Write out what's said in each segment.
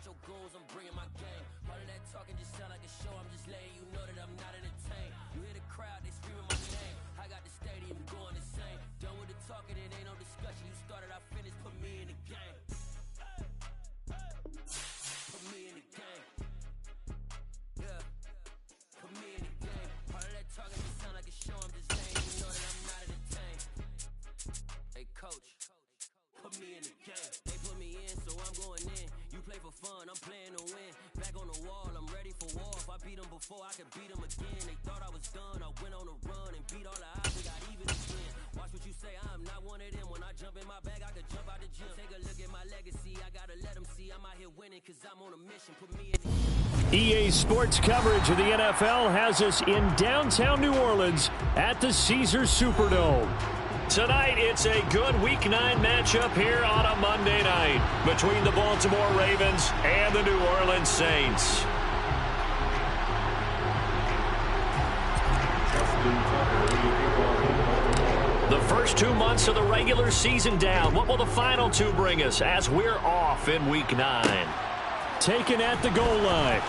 with your goons, I'm bringing my game. All of that talking just sound like a show, I'm just letting you know that I'm not entertained. You hear the crowd, they screaming my name. I got the stadium going insane. Done with the talking, it ain't no discussion. You started, I finished, put me in the game. Put me in the game. Yeah. Put me in the game. All of that talking just sound like a show, I'm just letting you know that I'm not entertained. Hey coach, put me in the game. They put me in, so I'm going in. You play for fun, I'm playing to win. Back on the wall, I'm ready for war. If I beat them before, I could beat them again. They thought I was done, I went on a run and beat all the odds and got even again. Watch what you say, I'm not one of them. When I jump in my bag, I could jump out the gym. Take a look at my legacy, I gotta let them see I'm out here winning, cause I'm on a mission. Put me in the EA Sports coverage of the NFL has us in downtown New Orleans at the Caesars Superdome. Tonight, it's a good Week 9 matchup here on a Monday night between the Baltimore Ravens and the New Orleans Saints. The first 2 months of the regular season down. What will the final 2 bring us as we're off in Week 9? Taken at the goal line.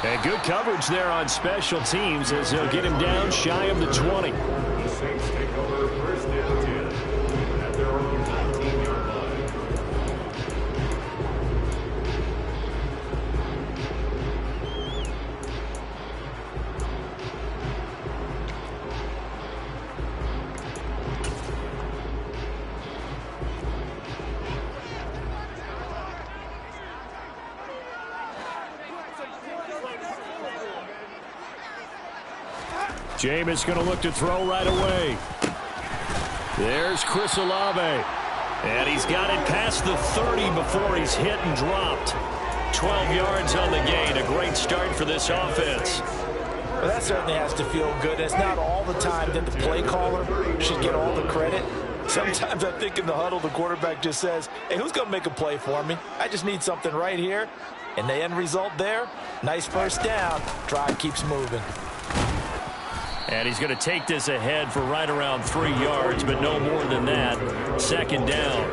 And good coverage there on special teams as they'll get him down shy of the 20. The Saints take over first and 10 at their own 19-yard line. Jameis going to look to throw right away. There's Chris Olave. And he's got it past the 30 before he's hit and dropped. 12 yards on the gain. A great start for this offense. Well, that certainly has to feel good. It's not all the time that the play caller should get all the credit. Sometimes I think in the huddle, the quarterback just says, hey, who's going to make a play for me? I just need something right here. And the end result there, nice first down. Drive keeps moving. And he's going to take this ahead for right around 3 yards, but no more than that. Second down.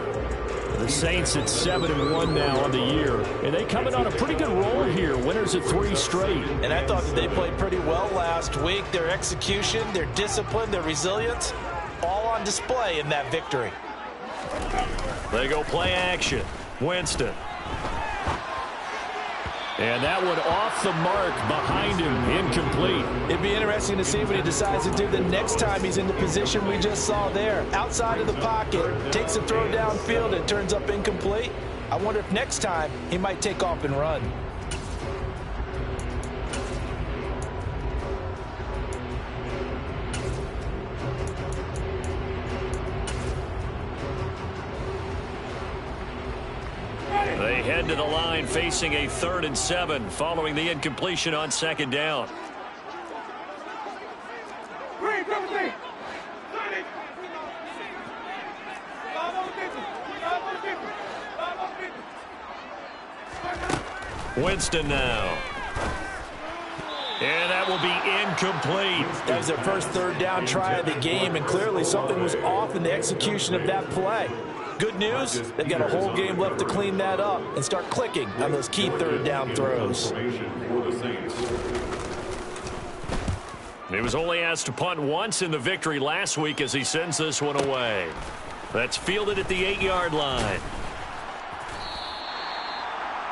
The Saints at 7-1 now on the year. And they coming on a pretty good roll here. Winners at 3 straight. And I thought that they played pretty well last week. Their execution, their discipline, their resilience, all on display in that victory. They go play action. Winston. And that one off the mark behind him, incomplete. It'd be interesting to see what he decides to do the next time he's in the position we just saw there. Outside of the pocket, takes a throw downfield, it turns up incomplete. I wonder if next time he might take off and run. They head to the line facing a 3rd and 7 following the incompletion on second down. Winston now. And that will be incomplete. That was their first 3rd down try of the game, and clearly something was off in the execution of that play. Good news, they've got a whole game left to clean that up and start clicking on those key 3rd down throws. He was only asked to punt once in the victory last week as he sends this one away. That's fielded at the 8-yard line.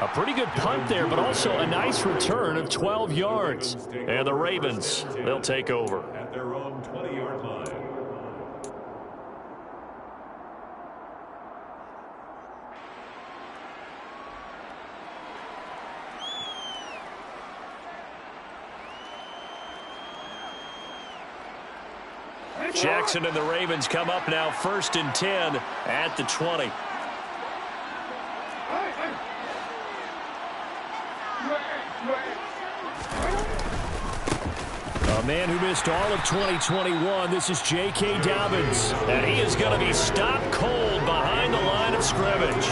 A pretty good punt there, but also a nice return of 12 yards. And the Ravens, they'll take over. At their own 20-yard line. Jackson and the Ravens come up now 1st and 10 at the 20. A man who missed all of 2021, this is J.K. Dobbins. And he is going to be stopped cold behind the line of scrimmage.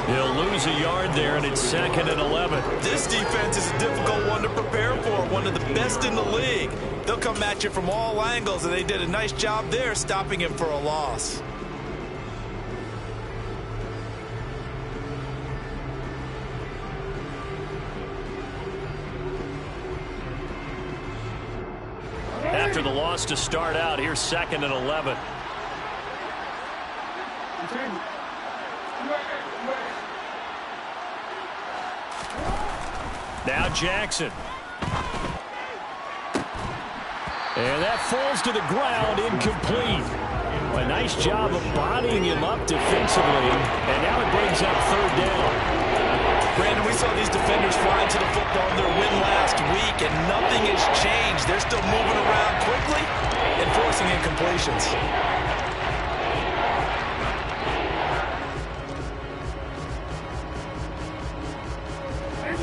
He'll lose a yard there, and it's 2nd and 11. This defense is a difficult one to prepare for, one of the best in the league. They'll come at you from all angles, and they did a nice job there stopping him for a loss. after the loss to start out. Here's 2nd and 11. Now Jackson. And that falls to the ground, incomplete. A nice job of bodying him up defensively, and now it brings up 3rd down. Brandon, we saw these defenders flying to the football in their win last week, and nothing has changed. They're still moving around quickly and forcing incompletions.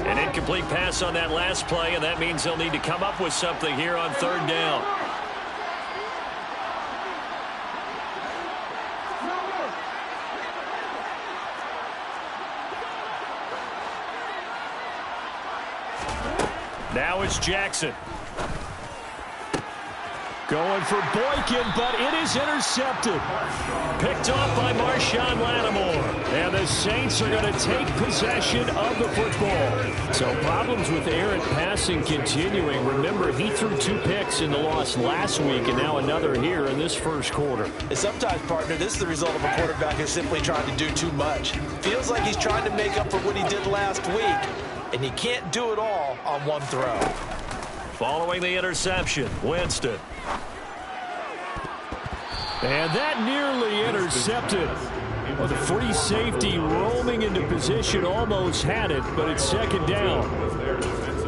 An incomplete pass on that last play, and that means they'll need to come up with something here on 3rd down. Now it's Jackson. Going for Boykin, but it is intercepted. Picked off by Marshawn Lattimore. And the Saints are going to take possession of the football. So problems with errant passing continuing. Remember, he threw 2 picks in the loss last week, and now another here in this first quarter. And sometimes, partner, this is the result of a quarterback who's simply trying to do too much. Feels like he's trying to make up for what he did last week, and he can't do it all on one throw. Following the interception, Winston. And that nearly intercepted. Well, the free safety roaming into position almost had it, but it's 2nd down.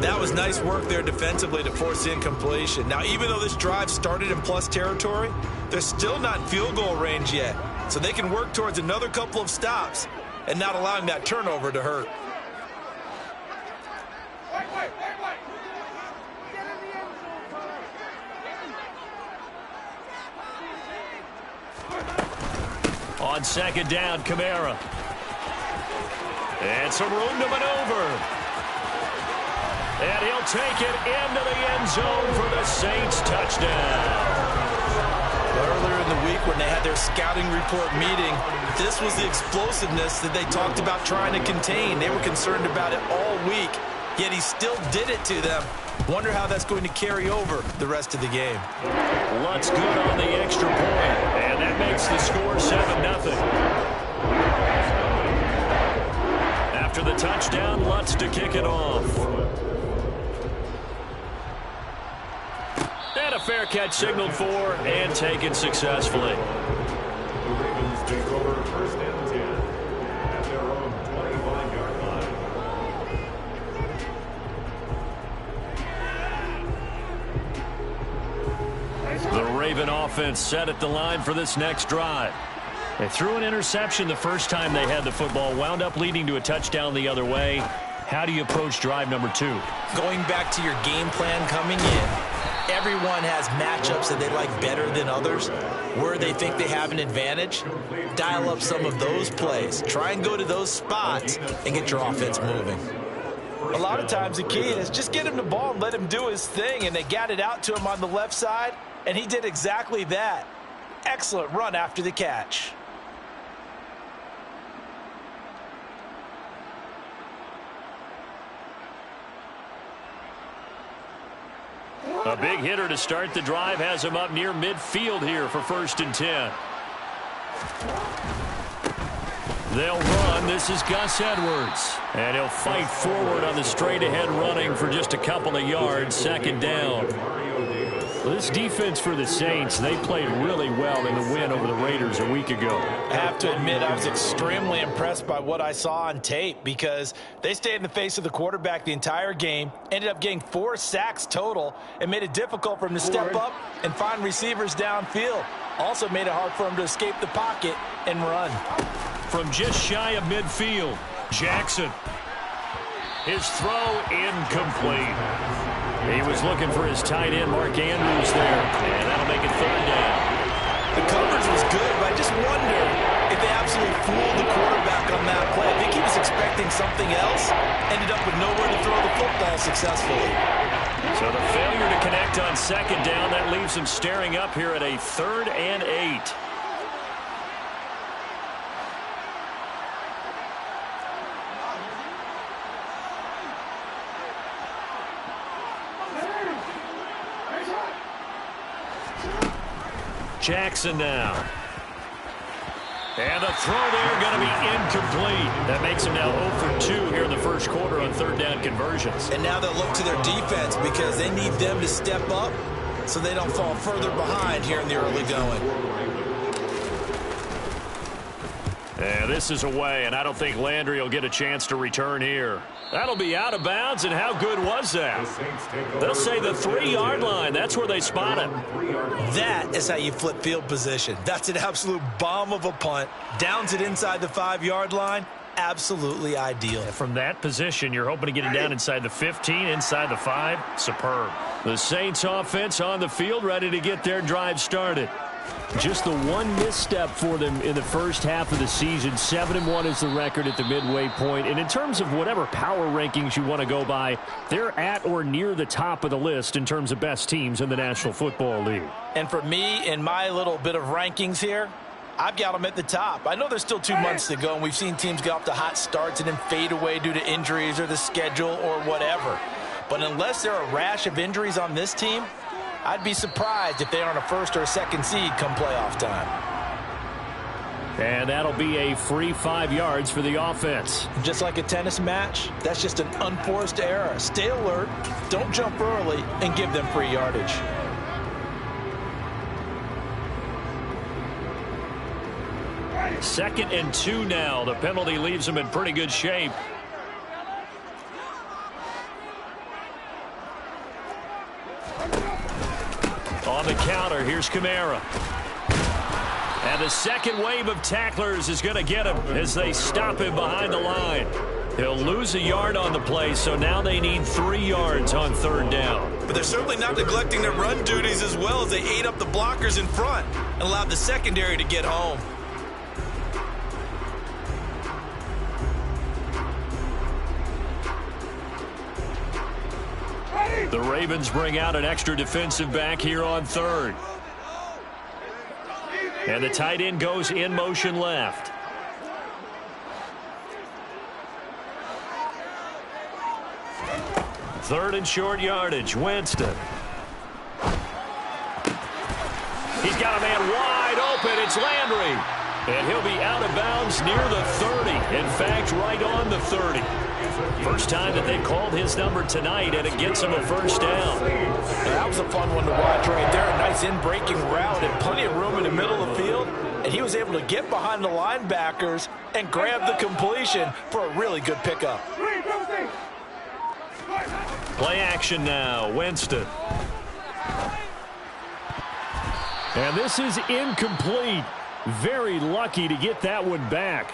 That was nice work there defensively to force incompletion. Now, even though this drive started in plus territory, they're still not in field goal range yet. So they can work towards another couple of stops and not allowing that turnover to hurt. On 2nd down, Kamara. And some room to maneuver. And he'll take it into the end zone for the Saints touchdown. Earlier in the week when they had their scouting report meeting, this was the explosiveness that they talked about trying to contain. They were concerned about it all week, yet he still did it to them. Wonder how that's going to carry over the rest of the game. Lutz good on the extra point, and that makes the score 7-0. After the touchdown, Lutz to kick it off. And a fair catch signaled for and taken successfully. The Ravens take over 1st and 10 at their own 25-yard line. The Raven offense set at the line for this next drive. They threw an interception the first time they had the football, wound up leading to a touchdown the other way. How do you approach drive number 2? Going back to your game plan coming in, everyone has matchups that they like better than others. Where they think they have an advantage, dial up some of those plays. Try and go to those spots and get your offense moving. A lot of times the key is just get him the ball and let him do his thing, and they got it out to him on the left side, and he did exactly that. Excellent run after the catch. A big hitter to start the drive has him up near midfield here for 1st and 10. They'll run. This is Gus Edwards. And he'll fight forward on the straight-ahead running for just a couple of yards. 2nd down. Well, this defense for the Saints, they played really well in the win over the Raiders a week ago. I have to admit, I was extremely impressed by what I saw on tape because they stayed in the face of the quarterback the entire game, ended up getting 4 sacks total, and made it difficult for him to step up and find receivers downfield. Also made it hard for him to escape the pocket and run. From just shy of midfield, Jackson. His throw incomplete. He was looking for his tight end, Mark Andrews, there, and that'll make it 3rd down. The coverage was good, but I just wonder if they absolutely fooled the quarterback on that play. I think he was expecting something else, ended up with nowhere to throw the football successfully. So the failure to connect on 2nd down, that leaves him staring up here at a 3rd and 8. Jackson now. And the throw there going to be incomplete. That makes him now 0 for 2 here in the first quarter on third down conversions. And now they'll look to their defense because they need them to step up so they don't fall further behind here in the early going. And this is away, and I don't think Landry will get a chance to return here. That'll be out of bounds, and how good was that? They'll say the 3-yard line. That's where they spot it. That is how you flip field position. That's an absolute bomb of a punt. Downs it inside the 5-yard line. Absolutely ideal. And from that position, you're hoping to get it down inside the 15, inside the 5. Superb. The Saints offense on the field, ready to get their drive started. Just the one misstep for them in the first half of the season. 7-1 is the record at the midway point. And in terms of whatever power rankings you want to go by, they're at or near the top of the list in terms of best teams in the National Football League. And for me, in my little bit of rankings here, I've got them at the top. I know there's still 2 months to go, and we've seen teams get off to hot starts and then fade away due to injuries or the schedule or whatever. But unless there are a rash of injuries on this team, I'd be surprised if they aren't a first or a second seed come playoff time. And that'll be a free 5 yards for the offense. Just like a tennis match, that's just an unforced error. Stay alert, don't jump early, and give them free yardage. Second and 2 now. The penalty leaves them in pretty good shape. On the counter, here's Kamara. And the second wave of tacklers is going to get him as they stop him behind the line. He'll lose a yard on the play, so now they need 3 yards on third down. But they're certainly not neglecting their run duties as well as they ate up the blockers in front and allowed the secondary to get home. The Ravens bring out an extra defensive back here on third. And the tight end goes in motion left. Third and short yardage, Winston. He's got a man wide open. It's Landry. And he'll be out of bounds near the 30. In fact, right on the 30. First time that they called his number tonight, and it gets him a first down. That was a fun one to watch right there. A nice in-breaking route and plenty of room in the middle of the field. And he was able to get behind the linebackers and grab the completion for a really good pickup. Play action now, Winston. And this is incomplete. Very lucky to get that one back.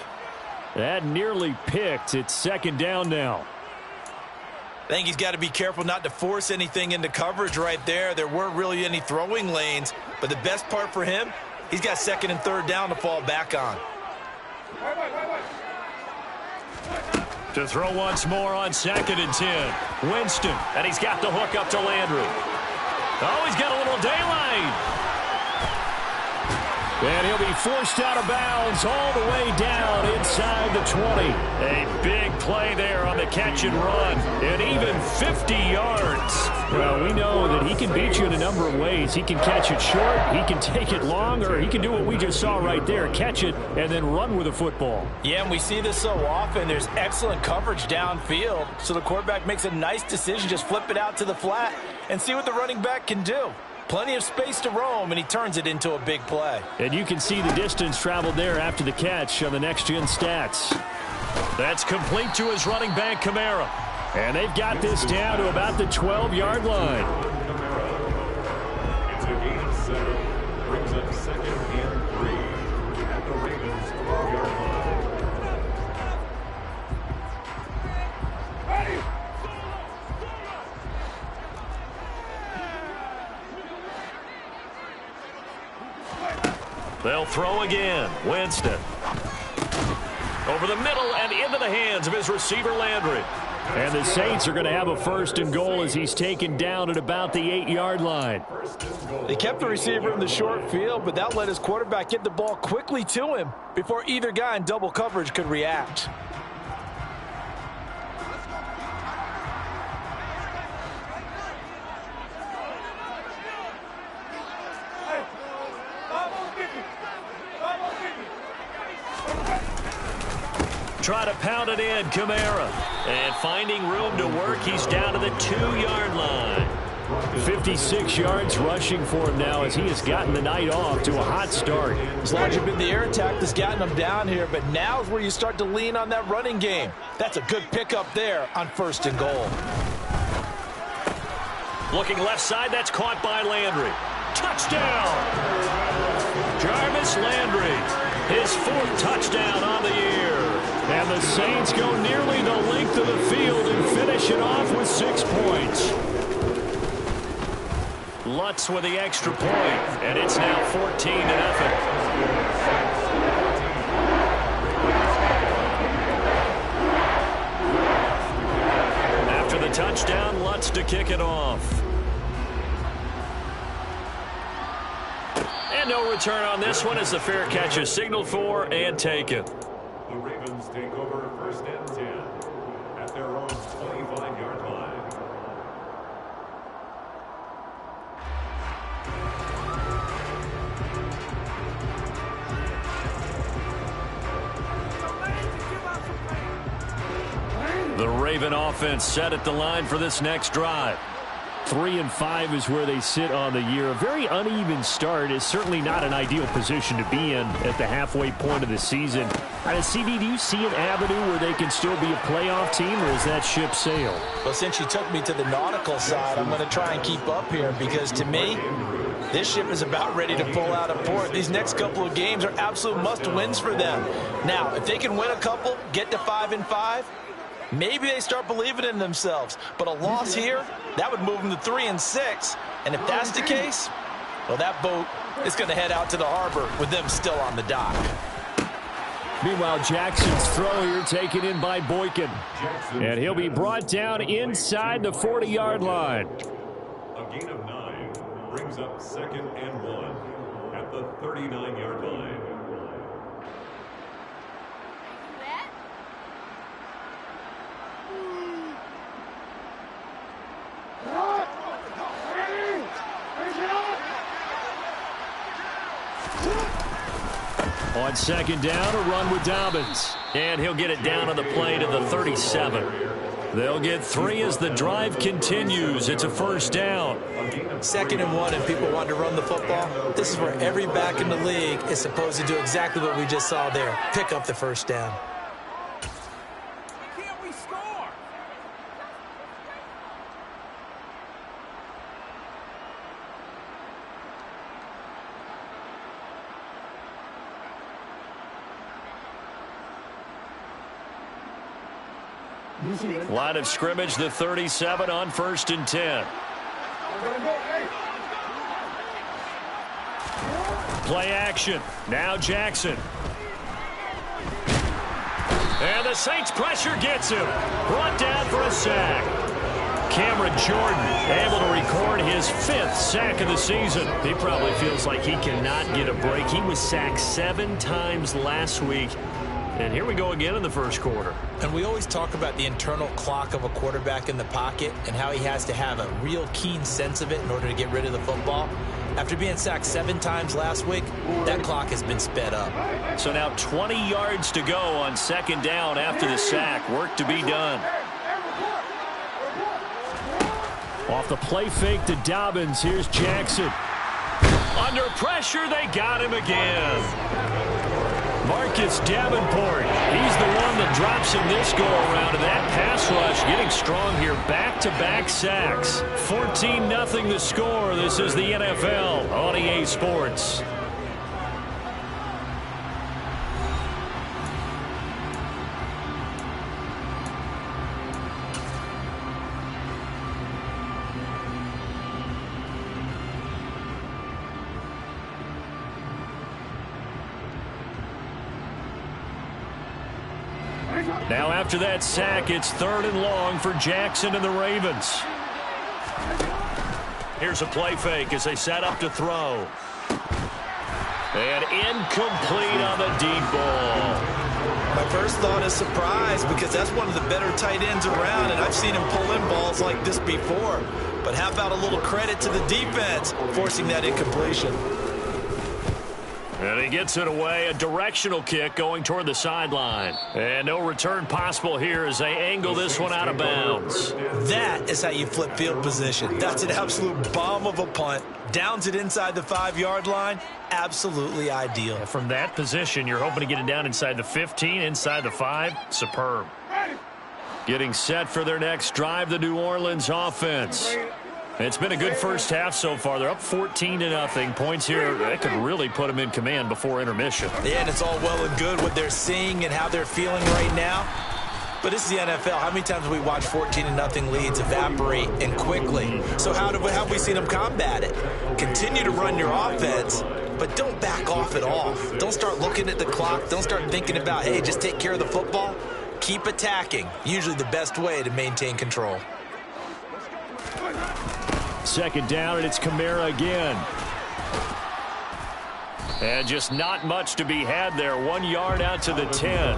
That nearly picked. It's second down now. I think he's got to be careful not to force anything into coverage right there. There weren't really any throwing lanes, but the best part for him, he's got second and third down to fall back on. To throw once more on second and 10. Winston, and he's got the hook up to Landry. Oh, he's got a little daylight. And he'll be forced out of bounds all the way down inside the 20. A big play there on the catch and run. And even 50 yards. Well, we know that he can beat you in a number of ways. He can catch it short, he can take it long, or he can do what we just saw right there, catch it and then run with the football. Yeah, and we see this so often. There's excellent coverage downfield. So the quarterback makes a nice decision, just flip it out to the flat and see what the running back can do. Plenty of space to roam, and he turns it into a big play. And you can see the distance traveled there after the catch on the next-gen stats. That's complete to his running back, Kamara. And they've got this down to about the 12-yard line. It's a gain of 7. Brings up second and 3 at the Ravens 12-yard line. They'll throw again. Winston. Over the middle and into the hands of his receiver, Landry. And the Saints are going to have a first and goal as he's taken down at about the 8-yard line. They kept the receiver in the short field, but that let his quarterback get the ball quickly to him before either guy in double coverage could react. Try to pound it in, Kamara. And finding room to work, he's down to the 2-yard line. 56 yards rushing for him now as he has gotten the night off to a hot start. As long as you've been the air attack that's gotten him down here, but now is where you start to lean on that running game. That's a good pickup there on 1st and goal. Looking left side, that's caught by Landry. Touchdown! Jarvis Landry, his 4th touchdown on the year. And the Saints go nearly the length of the field and finish it off with 6 points. Lutz with the extra point, and it's now 14-0. After the touchdown, Lutz to kick it off. And no return on this one as the fair catch is signaled for and taken. The Ravens take over 1st and 10 at their own 25-yard line. The Raven offense set at the line for this next drive. 3-5 is where they sit on the year. A very uneven start is certainly not an ideal position to be in at the halfway point of the season. CD, do you see an avenue where they can still be a playoff team, or is that ship sailed? Well, since you took me to the nautical side, I'm going to try and keep up here because, to me, this ship is about ready to pull out of port. These next couple of games are absolute must-wins for them. Now, if they can win a couple, get to 5-5, maybe they start believing in themselves. But a loss here, that would move them to 3-6. And if that's the case, well, that boat is going to head out to the harbor with them still on the dock. Meanwhile, Jackson's throw here taken in by Boykin. And he'll be brought down inside the 40-yard line. A gain of 9 brings up 2nd and 1 at the 39-yard line. On 2nd down, a run with Dobbins. And he'll get it down on the play to the 37. They'll get 3 as the drive continues. It's a 1st down. 2nd and 1, and people want to run the football. This is where every back in the league is supposed to do exactly what we just saw there. Pick up the 1st down. Line of scrimmage, the 37 on 1st and 10. Play action. Now Jackson. And the Saints pressure gets him. Brought down for a sack. Cameron Jordan able to record his 5th sack of the season. He probably feels like he cannot get a break. He was sacked 7 times last week. And here we go again in the 1st quarter. And we always talk about the internal clock of a quarterback in the pocket and how he has to have a real keen sense of it in order to get rid of the football. After being sacked 7 times last week, that clock has been sped up. So now 20 yards to go on 2nd down after the sack. Work to be done. Off the play fake to Dobbins. Here's Jackson. Under pressure, they got him again. Marcus Davenport, he's the one that drops him this go-around, and that pass rush getting strong here. Back-to-back sacks. 14-0 the score. This is the NFL on EA Sports. Now after that sack, it's 3rd and long for Jackson and the Ravens. Here's a play fake as they set up to throw. And incomplete on the deep ball. My first thought is surprise because that's one of the better tight ends around, and I've seen him pull in balls like this before. But how about a little credit to the defense forcing that incompletion? And he gets it away, a directional kick going toward the sideline. And no return possible here as they angle this one out of bounds. That is how you flip field position. That's an absolute bomb of a punt. Downs it inside the 5-yard line. Absolutely ideal. From that position, you're hoping to get it down inside the 15, inside the 5. Superb. Getting set for their next drive, the New Orleans offense. It's been a good first half so far. They're up 14-0. Points here, that could really put them in command before intermission. Yeah, and it's all well and good what they're seeing and how they're feeling right now. But this is the NFL. How many times have we watched 14-0 leads evaporate and quickly? So how have we seen them combat it? Continue to run your offense, but don't back off at all. Don't start looking at the clock. Don't start thinking about, hey, just take care of the football. Keep attacking. Usually the best way to maintain control. Second down, and it's Kamara again. And just not much to be had there. 1 yard out to the 10.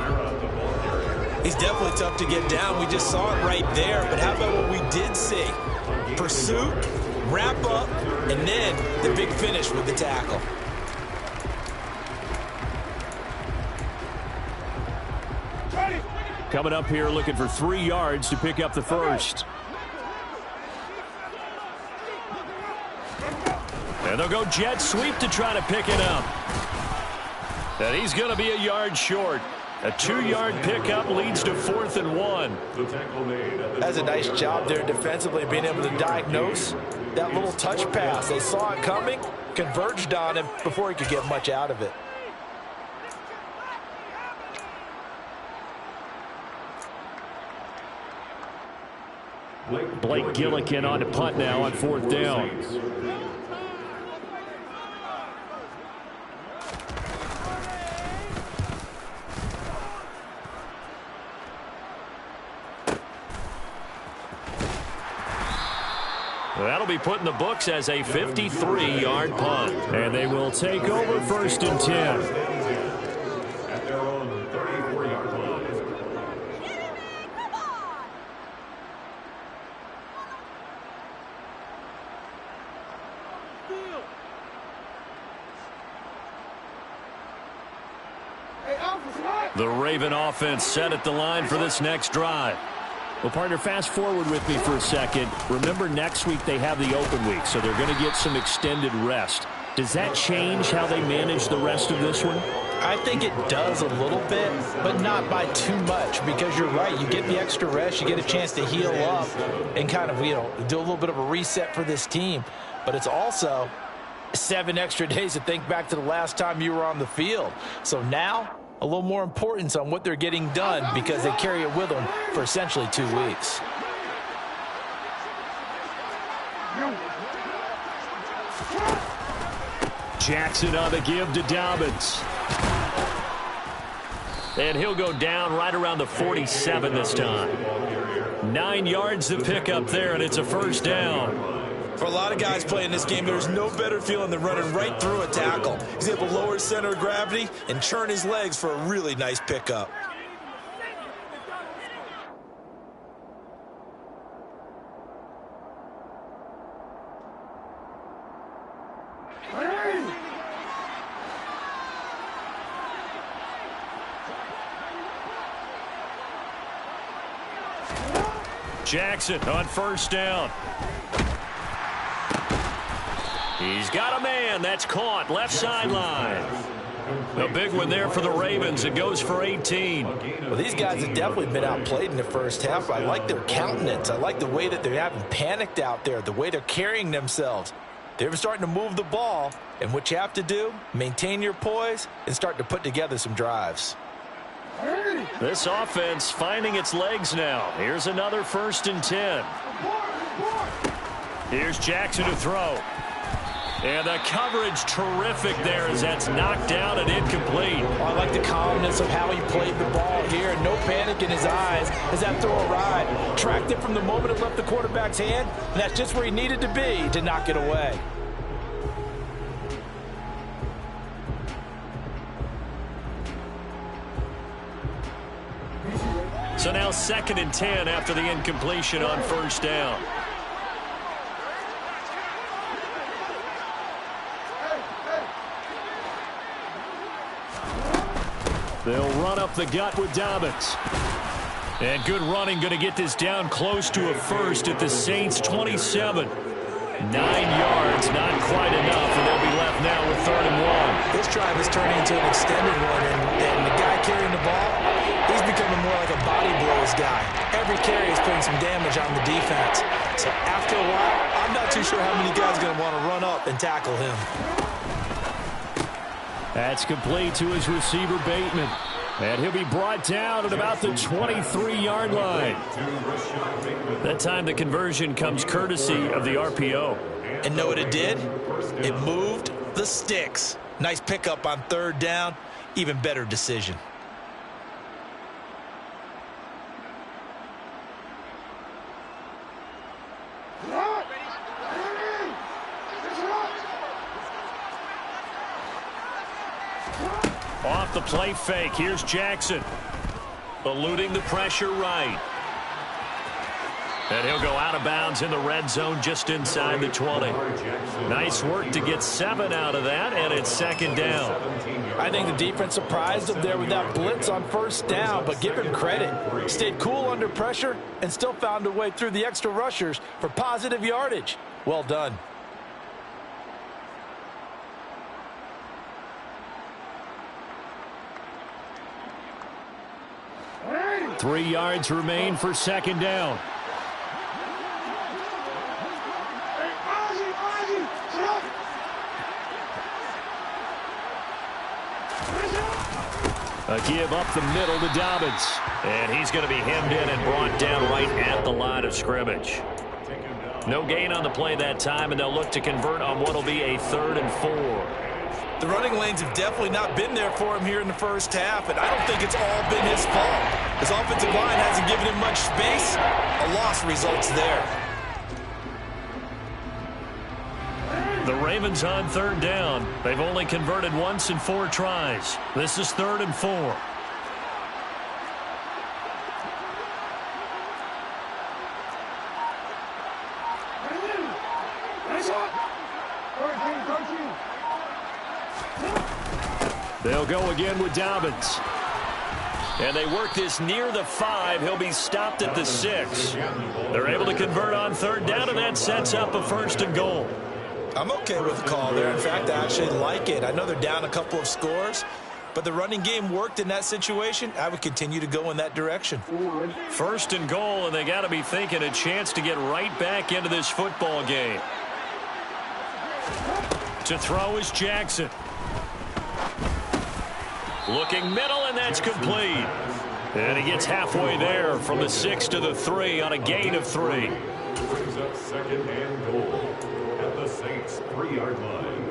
He's definitely tough to get down. We just saw it right there. But how about what we did see? Pursuit, wrap up, and then the big finish with the tackle. Coming up here looking for 3 yards to pick up the first. And they'll go jet sweep to try to pick it up. And he's going to be a yard short. A 2-yard pickup leads to 4th and 1. That's a nice job there defensively, being able to diagnose that little touch pass. They saw it coming, converged on him before he could get much out of it. Blake Gillikin on to punt now on 4th down. That'll be put in the books as a 53-yard punt. And they will take over 1st and 10. At their own 34-yard line. The Raven offense set at the line for this next drive. Well, partner, fast forward with me for a second. Remember, next week they have the open week, so they're going to get some extended rest. Does that change how they manage the rest of this one? I think it does a little bit, but not by too much, because you're right. You get the extra rest, you get a chance to heal up and kind of, do a little bit of a reset for this team. But it's also 7 extra days to think back to the last time you were on the field. So now, a little more importance on what they're getting done because they carry it with them for essentially 2 weeks. Jackson on the give to Dobbins. And he'll go down right around the 47 this time. 9 yards to pick up there, and it's a 1st down. For a lot of guys playing this game, there's no better feeling than running right through a tackle. He's able to lower his center of gravity and churn his legs for a really nice pickup. Jackson on 1st down. He's got a man. That's caught. Left sideline. A big one there for the Ravens. It goes for 18. Well, these guys have definitely been outplayed in the first half. I like their countenance. I like the way that they haven't panicked out there, the way they're carrying themselves. They're starting to move the ball, and what you have to do, maintain your poise and start to put together some drives. This offense finding its legs now. Here's another 1st and 10. Here's Jackson to throw. And the coverage terrific there as that's knocked down and incomplete. I like the calmness of how he played the ball here. No panic in his eyes as that throw arrived. Tracked it from the moment it left the quarterback's hand, and that's just where he needed to be to knock it away. So now 2nd and 10 after the incompletion on 1st down. They'll run up the gut with Dobbins. And good running, going to get this down close to a first at the Saints' 27. 9 yards, not quite enough, and they'll be left now with 3rd and 1. This drive is turning into an extended one, and the guy carrying the ball, he's becoming more like a body blows guy. Every carry is putting some damage on the defense. So after a while, I'm not too sure how many guys are going to want to run up and tackle him. That's complete to his receiver, Bateman. And he'll be brought down at about the 23-yard line. That time the conversion comes courtesy of the RPO. And know what it did? It moved the sticks. Nice pickup on 3rd down. Even better decision. Off the play fake, here's Jackson. Eluding the pressure right. And he'll go out of bounds in the red zone just inside the 20. Nice work to get 7 out of that, and it's 2nd down. I think the defense surprised him there with that blitz on 1st down, but give him credit. Stayed cool under pressure and still found a way through the extra rushers for positive yardage. Well done. Three yards remain for 2nd down. A give up the middle to Dobbins. And he's going to be hemmed in and brought down right at the line of scrimmage. No gain on the play that time, and they'll look to convert on what will be a 3rd and 4. The running lanes have definitely not been there for him here in the 1st half, and I don't think it's all been his fault. His offensive line hasn't given him much space. A loss results there. The Ravens on 3rd down. They've only converted once in 4 tries. This is 3rd and 4. They'll go again with Dobbins. And they work this near the 5. He'll be stopped at the 6. They're able to convert on 3rd down, and that sets up a 1st and goal. I'm okay with the call there. In fact, I actually like it. I know they're down a couple of scores, but the running game worked in that situation. I would continue to go in that direction. 1st and goal, and they got to be thinking a chance to get right back into this football game. To throw is Jackson. Looking middle, and that's complete. And he gets halfway there from the 6 to the 3 on a gain of 3. Brings up 2nd and goal at the Saints' 3-yard line.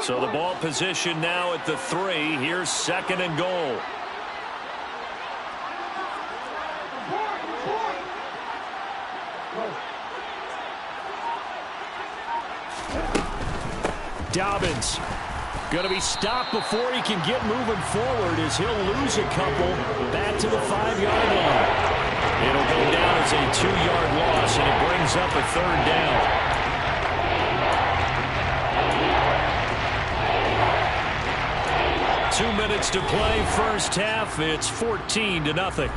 So the ball position now at the 3. Here's 2nd and goal. Dobbins going to be stopped before he can get moving forward as he'll lose a couple back to the 5-yard line. It'll go down as a 2-yard loss, and it brings up a 3rd down. 2 minutes to play, 1st half. It's 14-0.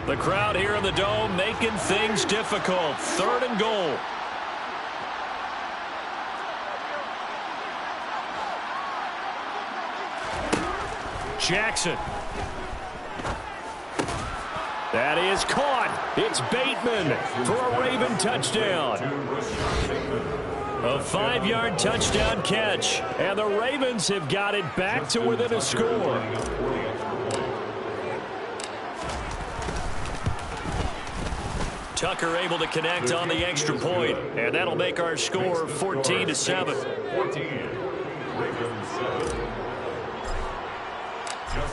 The crowd here in the Dome making things difficult. 3rd and goal. Jackson. That is caught. It's Bateman for a Raven touchdown. A 5-yard touchdown catch. And the Ravens have got it back to within a score. Tucker able to connect on the extra point, and that'll make our score 14-7.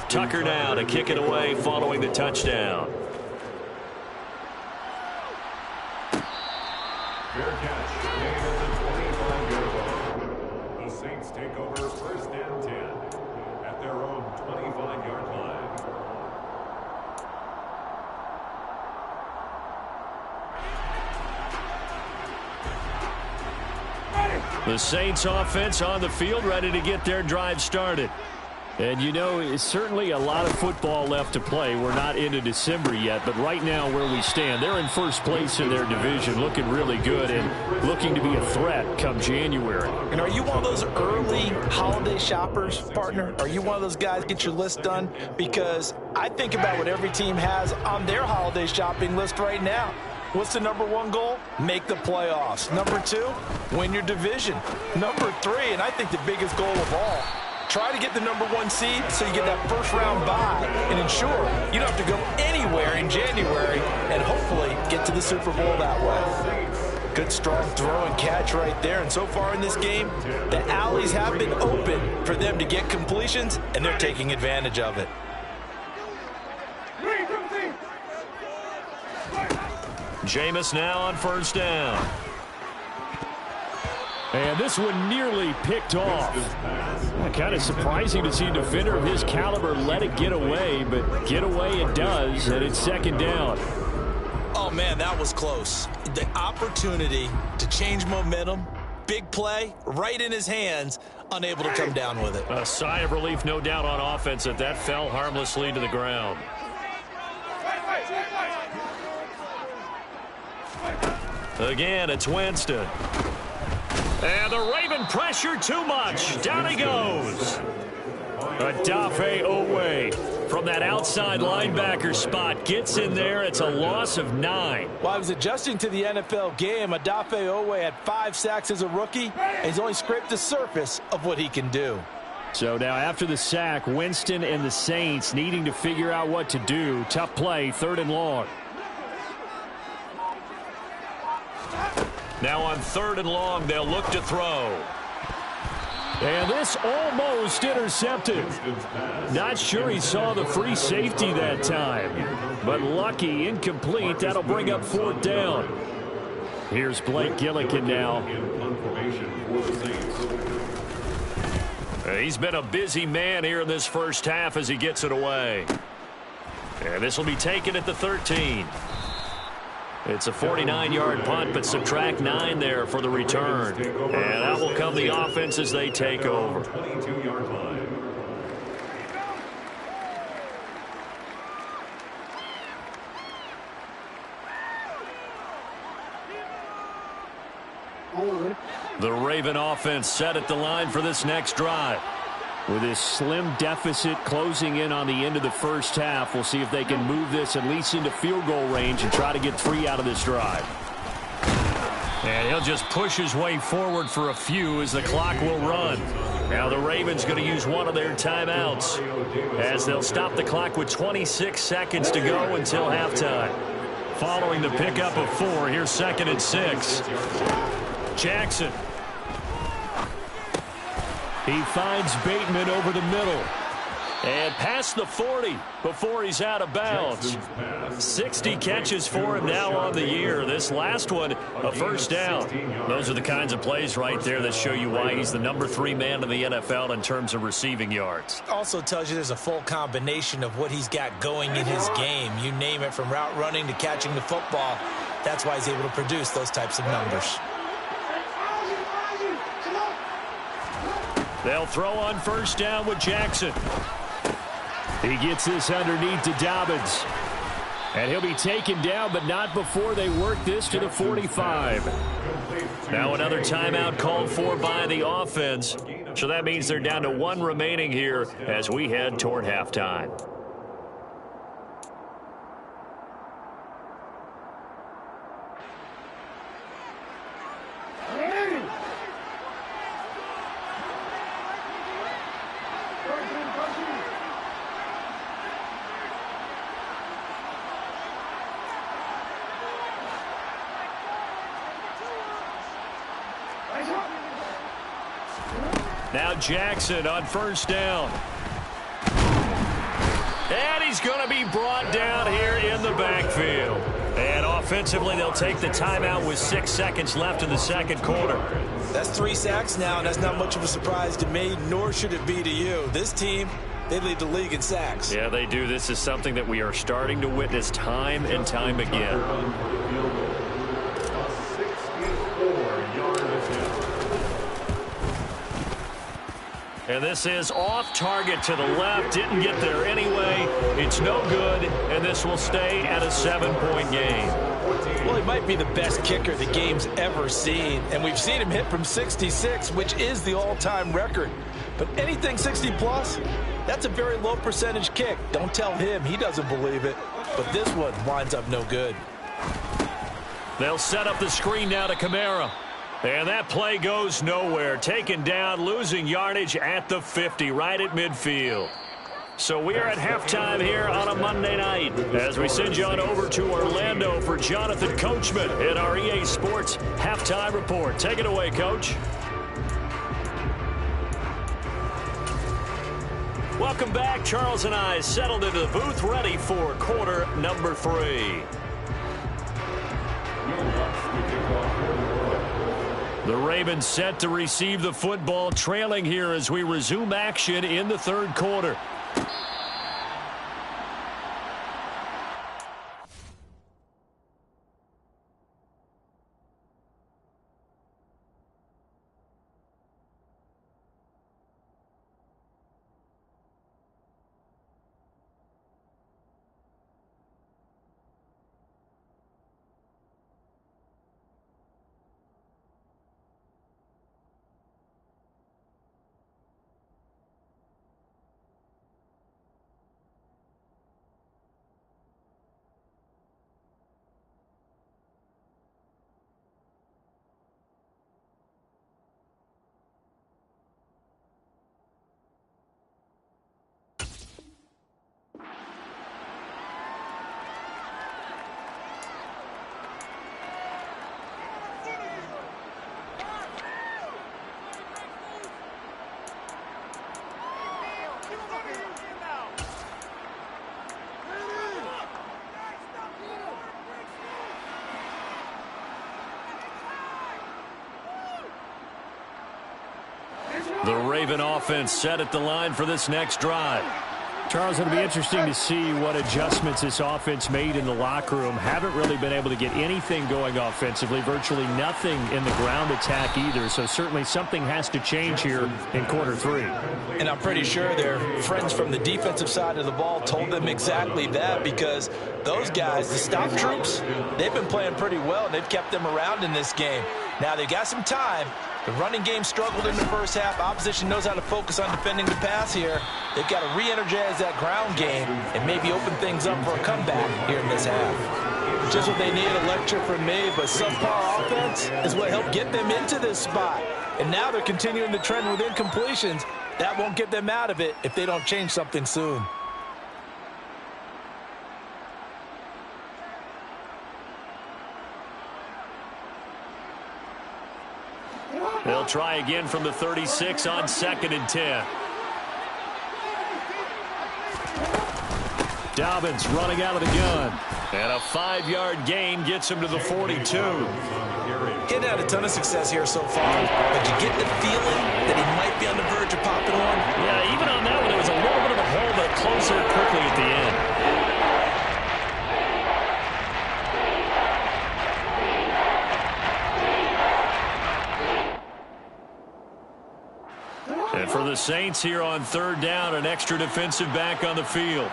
Tucker now to kick it away following the touchdown. Fair catch. take over first and 10 at their own 25-yard line. The Saints offense on the field, ready to get their drive started. And, you know, it's certainly a lot of football left to play. We're not into December yet, but right now where we stand, they're in first place in their division, looking really good and looking to be a threat come January. And are you one of those early holiday shoppers, partner? Are you one of those guys get your list done? Because I think about what every team has on their holiday shopping list right now. What's the number one goal? Make the playoffs. Number two, win your division. Number three, and I think the biggest goal of all, try to get the number one seed so you get that first round bye and ensure you don't have to go anywhere in January and hopefully get to the Super Bowl that way. Good strong throw and catch right there. And so far in this game, the alleys have been open for them to get completions, and they're taking advantage of it. Jameis now on first down. And this one nearly picked off. Kind of surprising to see a defender of his caliber let it get away, but get away it does, and it's second down. Oh, man, that was close. The opportunity to change momentum, big play, right in his hands, unable to come down with it. A sigh of relief, no doubt, on offense that fell harmlessly to the ground. Again, it's Winston. And the Raven pressure too much. Down he goes. Odafe Oweh from that outside linebacker spot gets in there. It's a loss of 9. While I was adjusting to the NFL game, Odafe Oweh had 5 sacks as a rookie, and he's only scraped the surface of what he can do. So now after the sack, Winston and the Saints needing to figure out what to do. Tough play, 3rd and long. Now on 3rd and long, they'll look to throw. And this almost intercepted. Not sure he saw the free safety that time. But lucky, incomplete. That'll bring up 4th down. Here's Blake Gillikin now. He's been a busy man here in this first half as he gets it away. And this will be taken at the 13. It's a 49-yard punt, but subtract 9 there for the return. And out will come the offense as they take over. 22-yard line. The Raven offense set at the line for this next drive. With this slim deficit closing in on the end of the first half, we'll see if they can move this at least into field goal range and try to get 3 out of this drive. And he'll just push his way forward for a few as the clock will run. Now the Ravens going to use one of their timeouts as they'll stop the clock with 26 seconds to go until halftime. Following the pickup of 4, here's 2nd and 6. Jackson. He finds Bateman over the middle. And past the 40 before he's out of bounds. 60 catches for him now on the year. This last one, a first down. Those are the kinds of plays right there that show you why he's the number 3 man in the NFL in terms of receiving yards. Also tells you there's a full combination of what he's got going in his game. You name it, from route running to catching the football. That's why he's able to produce those types of numbers. They'll throw on first down with Jackson. He gets this underneath to Dobbins. And he'll be taken down, but not before they work this to the 45. Now another timeout called for by the offense. So that means they're down to 1 remaining here as we head toward halftime. Now Jackson on first down. And he's going to be brought down here in the backfield. And offensively, they'll take the timeout with 6 seconds left in the second quarter. That's 3 sacks now, and that's not much of a surprise to me, nor should it be to you. This team, they lead the league in sacks. Yeah, they do. This is something that we are starting to witness time and time again. And this is off target to the left. Didn't get there anyway. It's no good, and this will stay at a 7-point game. Well, he might be the best kicker the game's ever seen, and we've seen him hit from 66, which is the all-time record. But anything 60-plus, that's a very low percentage kick. Don't tell him he doesn't believe it. But this one winds up no good. They'll set up the screen now to Kamara. And that play goes nowhere. Taken down, losing yardage at the 50, right at midfield. So we are at halftime here on a Monday night as we send you on over to Orlando for Jonathan Coachman in our EA Sports Halftime Report. Take it away, Coach. Welcome back. Charles and I settled into the booth, ready for quarter number 3. The Ravens set to receive the football, trailing here as we resume action in the third quarter. The Raven offense set at the line for this next drive. Charles, it'll be interesting to see what adjustments this offense made in the locker room. Haven't really been able to get anything going offensively, virtually nothing in the ground attack either. So certainly something has to change here in quarter 3. And I'm pretty sure their friends from the defensive side of the ball told them exactly that, because those guys, the stop troops, they've been playing pretty well. They've kept them around in this game. Now they've got some time. The running game struggled in the first half. Opposition knows how to focus on defending the pass here. They've got to re-energize that ground game and maybe open things up for a comeback here in this half. Just what they need, a lecture from me, but subpar offense is what helped get them into this spot. And now they're continuing the trend with incompletions. That won't get them out of it if they don't change something soon. They'll try again from the 36 on 2nd and 10. Dobbins running out of the gun. And a 5-yard gain gets him to the 42. Getting had a ton of success here so far, but you get the feeling that he might be on the verge of popping one. Yeah, even on that one, there was a little bit of a hole, but closer quickly at the end. And for the Saints here on 3rd down, an extra defensive back on the field.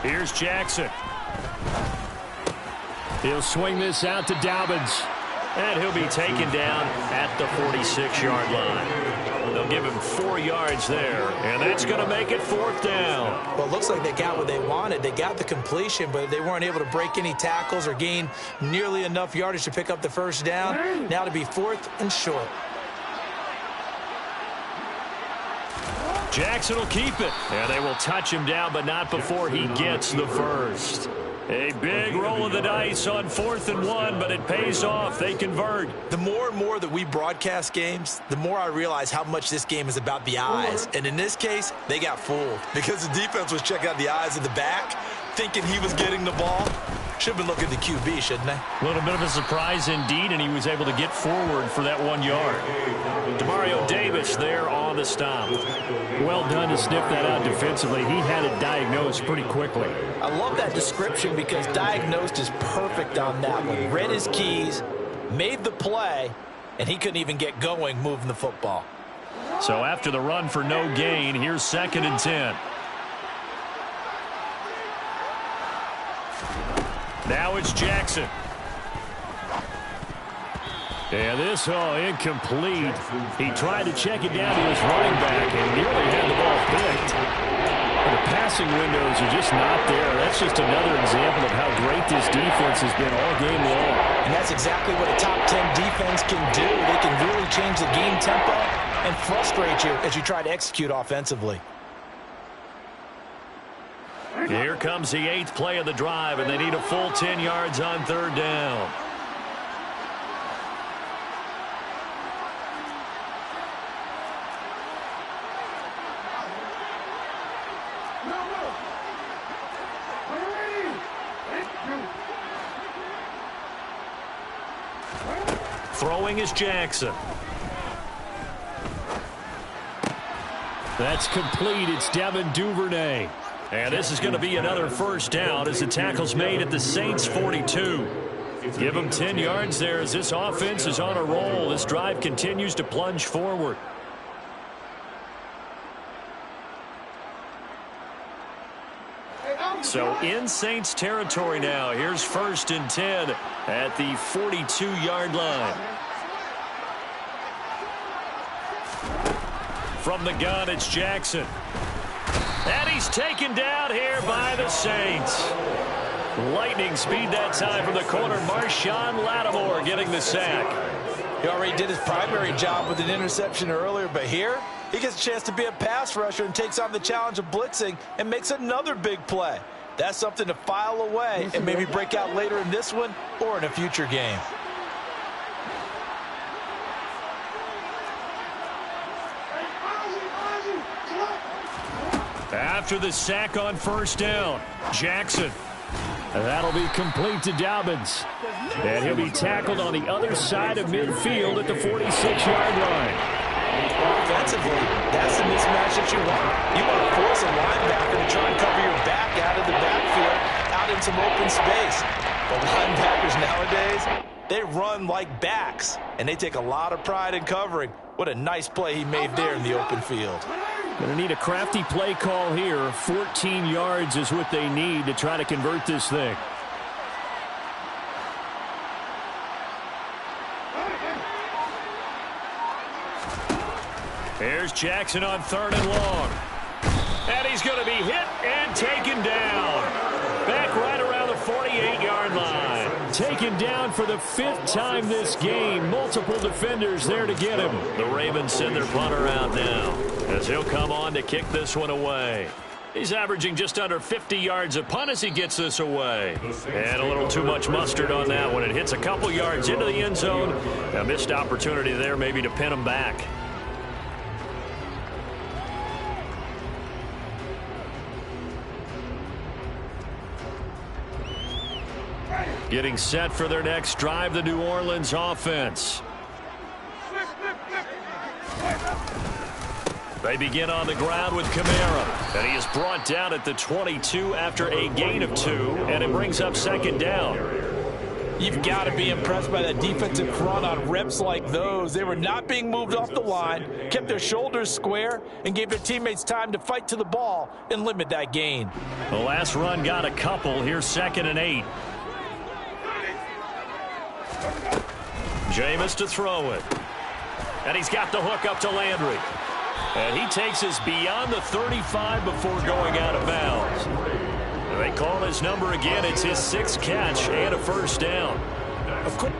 Here's Jackson. He'll swing this out to Dobbins. And he'll be taken down at the 46-yard line. They'll give him 4 yards there, and that's going to make it 4th down. Well, it looks like they got what they wanted. They got the completion, but they weren't able to break any tackles or gain nearly enough yardage to pick up the first down. Now to be 4th and short. Jackson will keep it, and they will touch him down, but not before he gets the first. A big roll of the dice on 4th and 1, but it pays off. They convert. The more and more that we broadcast games, the more I realize how much this game is about the eyes. And in this case, they got fooled because the defense was checking out the eyes of the back, thinking he was getting the ball. should have been looking at the QB, shouldn't they? A little bit of a surprise indeed, and he was able to get forward for that 1 yard. Demario Davis there on the stop. Well done to sniff that out defensively. He had it diagnosed pretty quickly. I love that description because diagnosed is perfect on that one. Read his keys, made the play, and he couldn't even get going moving the football. So after the run for no gain, here's 2nd and 10. Now it's Jackson. And this, incomplete. He tried to check it down to his running back and nearly had the ball picked. The passing windows are just not there. That's just another example of how great this defense has been all game long. And that's exactly what a top 10 defense can do. They can really change the game tempo and frustrate you as you try to execute offensively. Here comes the 8th play of the drive, and they need a full 10 yards on 3rd down. Throwing is Jackson. That's complete. It's Devin Duvernay. And this is going to be another 1st down as the tackle's made at the Saints 42. Give them 10 yards there as this offense is on a roll. This drive continues to plunge forward. So in Saints territory now. Here's 1st and 10 at the 42-yard line. From the gun, it's Jackson. And he's taken down here by the Saints. Lightning speed that time from the corner. Marshawn Lattimore getting the sack. He already did his primary job with an interception earlier, but here he gets a chance to be a pass rusher and takes on the challenge of blitzing and makes another big play. That's something to file away and maybe break out later in this one or in a future game. After the sack on 1st down, Jackson. And that'll be complete to Dobbins. And he'll be tackled on the other side of midfield at the 46-yard line. Offensively, that's the mismatch that you want. You want to force a linebacker to try and cover your back out of the backfield, out in some open space. The linebackers nowadays, they run like backs, and they take a lot of pride in covering. What a nice play he made there in the open field. Going to need a crafty play call here. 14 yards is what they need to try to convert this thing. Here's Jackson on 3rd and long. And he's going to be hit and taken down. Back right around the 48-yard line. Taken down for the 5th time this game. Multiple defenders there to get him. The Ravens send their punter out now as he'll come on to kick this one away. He's averaging just under 50 yards a punt as he gets this away. And a little too much mustard on that one. It hits a couple yards into the end zone. A missed opportunity there maybe to pin him back. Getting set for their next drive, the New Orleans offense. They begin on the ground with Kamara. And he is brought down at the 22 after a gain of 2. And it brings up 2nd down. You've got to be impressed by that defensive front on reps like those. They were not being moved off the line, kept their shoulders square, and gave their teammates time to fight to the ball and limit that gain. The last run got a couple. Here's 2nd and 8. Jameis to throw it. And he's got the hook up to Landry. And he takes us beyond the 35 before going out of bounds. They call his number again. It's his 6th catch and a 1st down. Of course.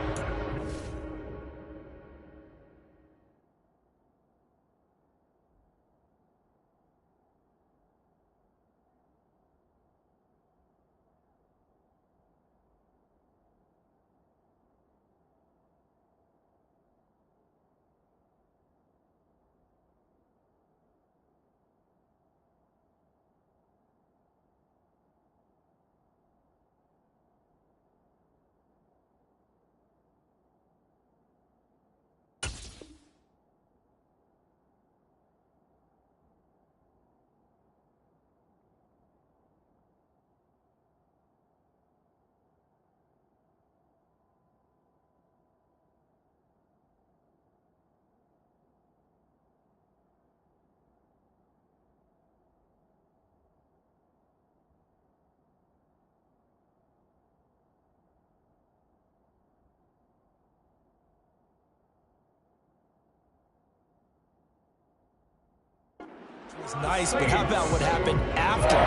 It's nice, but how about what happened after?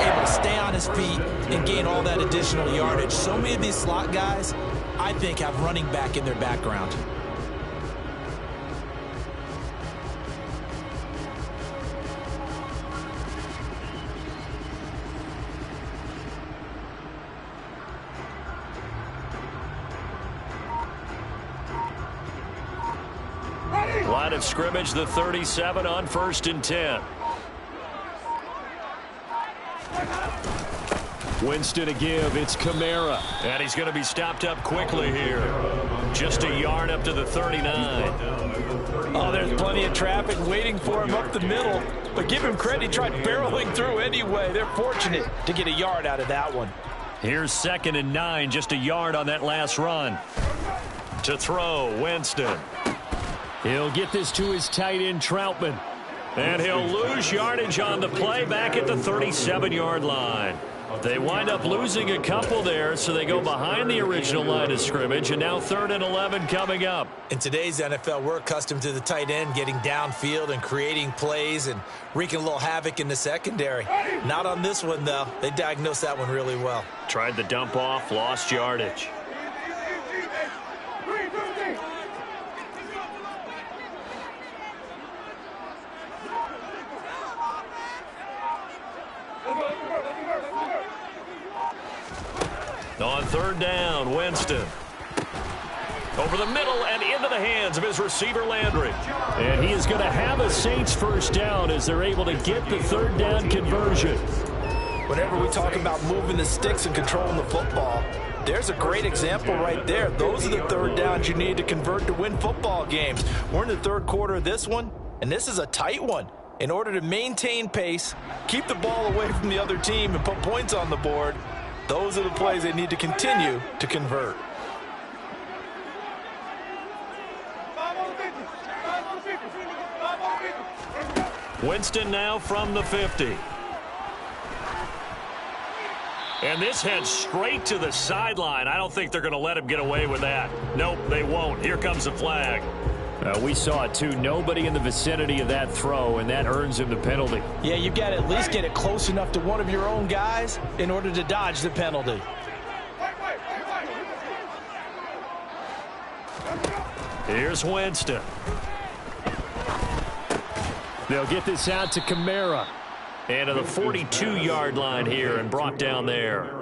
Able to stay on his feet and gain all that additional yardage. So many of these slot guys, I think, have running back in their background. Line of scrimmage, the 37 on 1st and 10. Winston to give. It's Kamara. And he's going to be stopped up quickly here. Just a yard up to the 39. Oh, there's plenty of traffic waiting for him up the middle. But give him credit, he tried barreling through anyway. They're fortunate to get a yard out of that one. Here's 2nd and 9, just a yard on that last run. To throw, Winston. He'll get this to his tight end, Troutman. And he'll lose yardage on the play back at the 37-yard line. They wind up losing a couple there, so they go behind the original line of scrimmage, and now 3rd and 11 coming up. In today's NFL, we're accustomed to the tight end getting downfield and creating plays and wreaking a little havoc in the secondary. Not on this one, though. They diagnosed that one really well. Tried the dump off, lost yardage. On 3rd down, Winston. Over the middle and into the hands of his receiver, Landry. And he is going to have a Saints first down as they're able to get the 3rd down conversion. Whenever we talk about moving the sticks and controlling the football, there's a great example right there. Those are the 3rd downs you need to convert to win football games. We're in the 3rd quarter of this one, and this is a tight one. In order to maintain pace, keep the ball away from the other team, and put points on the board, those are the plays they need to continue to convert. Winston now from the 50. And this heads straight to the sideline. I don't think they're going to let him get away with that. Nope, they won't. Here comes the flag. We saw it, too. Nobody in the vicinity of that throw, and that earns him the penalty. Yeah, you've got to at least get it close enough to one of your own guys in order to dodge the penalty. Here's Winston. They'll get this out to Kamara. And to the 42-yard line here and brought down there.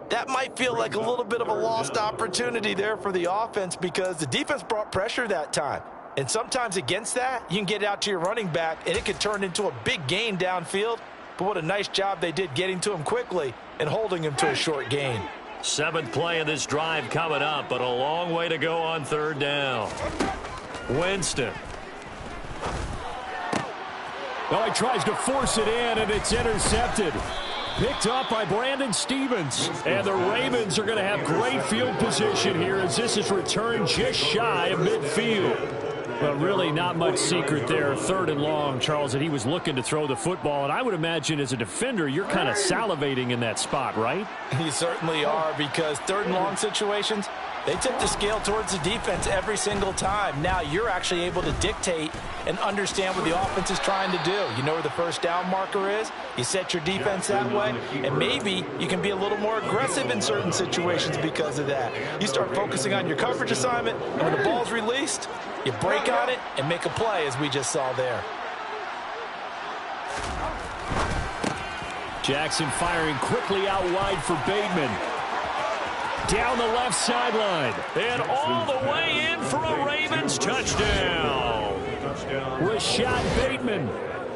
That might feel like a little bit of a lost opportunity there for the offense because the defense brought pressure that time. And sometimes against that, you can get it out to your running back, and it could turn into a big gain downfield. But what a nice job they did getting to him quickly and holding him to a short gain. 7th play of this drive coming up, but a long way to go on 3rd down. Winston. Oh, he tries to force it in, and it's intercepted. Picked up by Brandon Stephens. And the Ravens are going to have great field position here as this is returned just shy of midfield. Well, really not much secret there. 3rd and long, Charles, that he was looking to throw the football. And I would imagine as a defender, you're kind of salivating in that spot, right? You certainly are, because 3rd and long situations, they tip the scale towards the defense every single time. Now you're actually able to dictate and understand what the offense is trying to do. You know where the first down marker is. You set your defense that way, and maybe you can be a little more aggressive in certain situations because of that. You start focusing on your coverage assignment, and when the ball's released, you break on it and make a play, as we just saw there. Jackson firing quickly out wide for Bateman. Down the left sideline. And all the way in for a Ravens touchdown. Rashad Bateman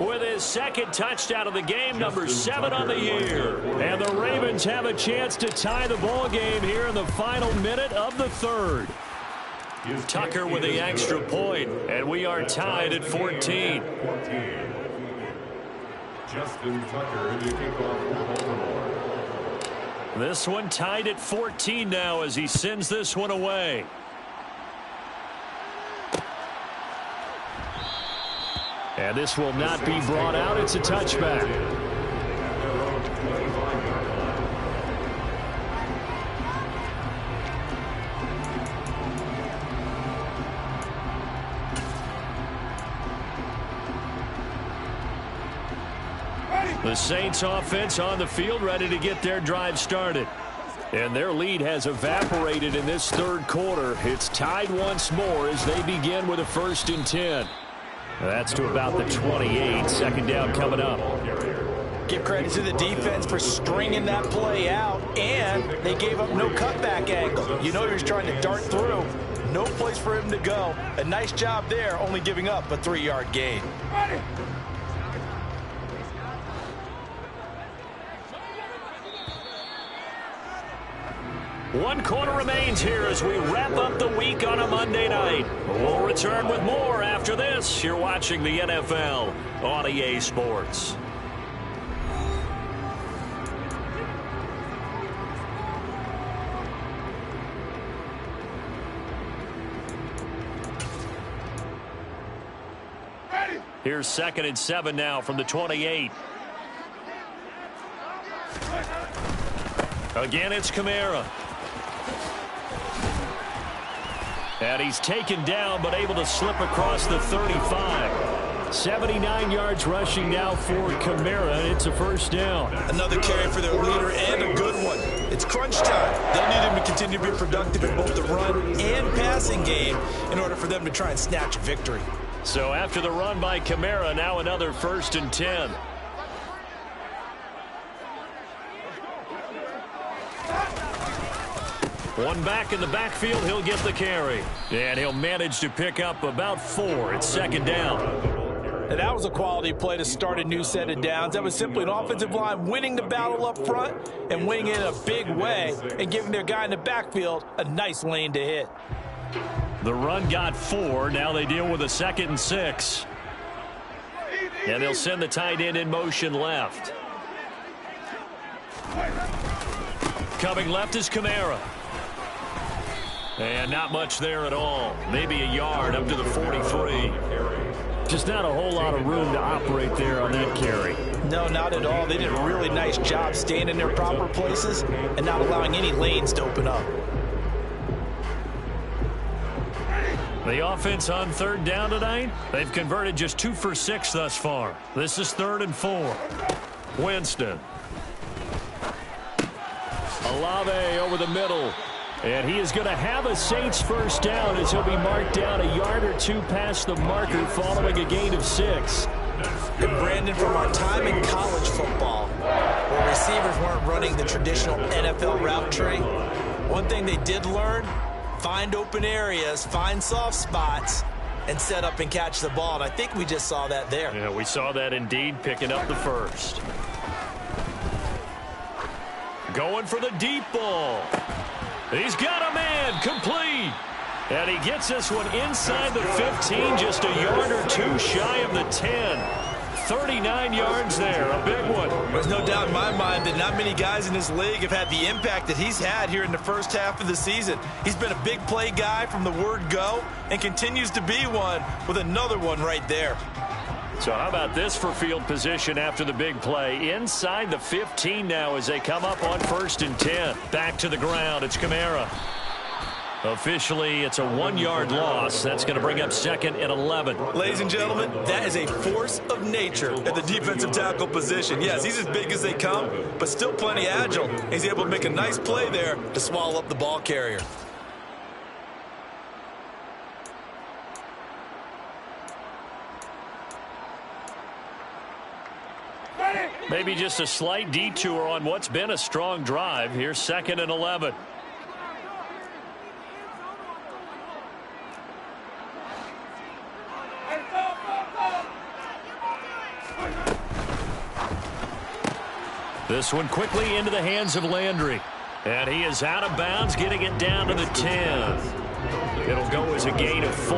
with his 2nd touchdown of the game, number 7 on the year. And the Ravens have a chance to tie the ball game here in the final minute of the 3rd. Tucker with the extra point, and we are tied at 14. Justin Tucker to kick off for Baltimore. This one tied at 14 now as he sends this one away. And this will not be brought out. It's a touchback. The Saints offense on the field, ready to get their drive started. And their lead has evaporated in this third quarter. It's tied once more as they begin with a 1st and 10. That's to about the 28. Second down coming up. Give credit to the defense for stringing that play out, and they gave up no cutback angle. You know he was trying to dart through. No place for him to go. A nice job there, only giving up a 3-yard gain. One quarter remains here as we wrap up the week on a Monday night. We'll return with more after this. You're watching the NFL on EA Sports. Here's 2nd and 7 now from the 28. Again, it's Kamara. And he's taken down, but able to slip across the 35. 79 yards rushing now for Kamara. It's a 1st down. Another carry for their leader and a good one. It's crunch time. They'll need him to continue to be productive in both the run and passing game in order for them to try and snatch a victory. So after the run by Kamara, now another 1st and 10. One back in the backfield, he'll get the carry. And he'll manage to pick up about 4. It's 2nd down. And that was a quality play to start a new set of downs. That was simply an offensive line winning the battle up front and winning it in a big way and giving their guy in the backfield a nice lane to hit. The run got 4. Now they deal with a 2nd and 6. And they'll send the tight end in motion left. Coming left is Kamara. And not much there at all. Maybe a yard up to the 43. Just not a whole lot of room to operate there on that carry. No, not at all. They did a really nice job staying in their proper places and not allowing any lanes to open up. The offense on 3rd down tonight, they've converted just 2 for 6 thus far. This is 3rd and 4. Winston. Olave over the middle. And he is going to have a Saints 1st down as he'll be marked down a yard or 2 past the marker following a gain of 6. And Brandon, from our time in college football, where receivers weren't running the traditional NFL route tree, one thing they did learn, find open areas, find soft spots, and set up and catch the ball. And I think we just saw that there. Yeah, we saw that indeed, picking up the 1st. Going for the deep ball. He's got a man, complete. And he gets this one inside the 15, just a yard or 2 shy of the 10. 39 yards there, a big one. There's no doubt in my mind that not many guys in this league have had the impact that he's had here in the first half of the season. He's been a big play guy from the word go and continues to be one with another one right there. So how about this for field position after the big play? Inside the 15 now as they come up on 1st and 10. Back to the ground, it's Kamara. Officially, it's a 1-yard loss. That's going to bring up 2nd and 11. Ladies and gentlemen, that is a force of nature at the defensive tackle position. Yes, he's as big as they come, but still plenty agile. He's able to make a nice play there to swallow up the ball carrier. Maybe just a slight detour on what's been a strong drive. Here's 2nd and 11. This one quickly into the hands of Landry. And he is out of bounds, getting it down to the 10. It'll go as a gain of 4.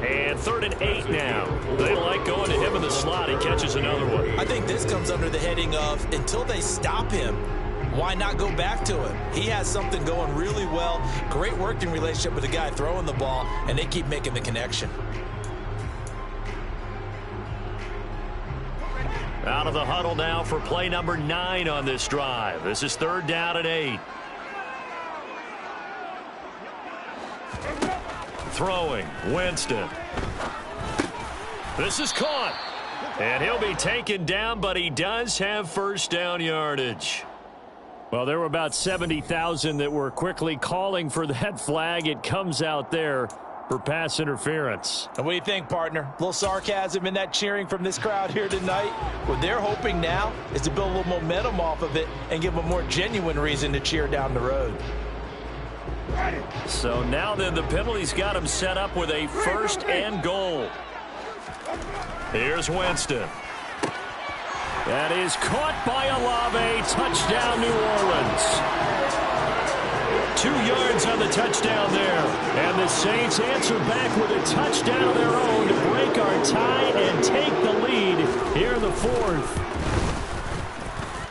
And 3rd and 8 now. They like going to him in the slot. He catches another one. I think this comes under the heading of, until they stop him, why not go back to him? He has something going really well. Great working relationship with the guy throwing the ball, and they keep making the connection. Out of the huddle now for play number 9 on this drive. This is 3rd down and 8. Throwing, Winston. This is caught. And he'll be taken down, but he does have first down yardage. Well, there were about 70,000 that were quickly calling for that flag. It comes out there for pass interference. And what do you think, partner? A little sarcasm in that cheering from this crowd here tonight. What they're hoping now is to build a little momentum off of it and give them a more genuine reason to cheer down the road. So now then the penalty's got him set up with a first and goal. Here's Winston. That is caught by Olave. Touchdown, New Orleans. 2 yards on the touchdown there. And the Saints answer back with a touchdown of their own to break our tie and take the lead here in the fourth.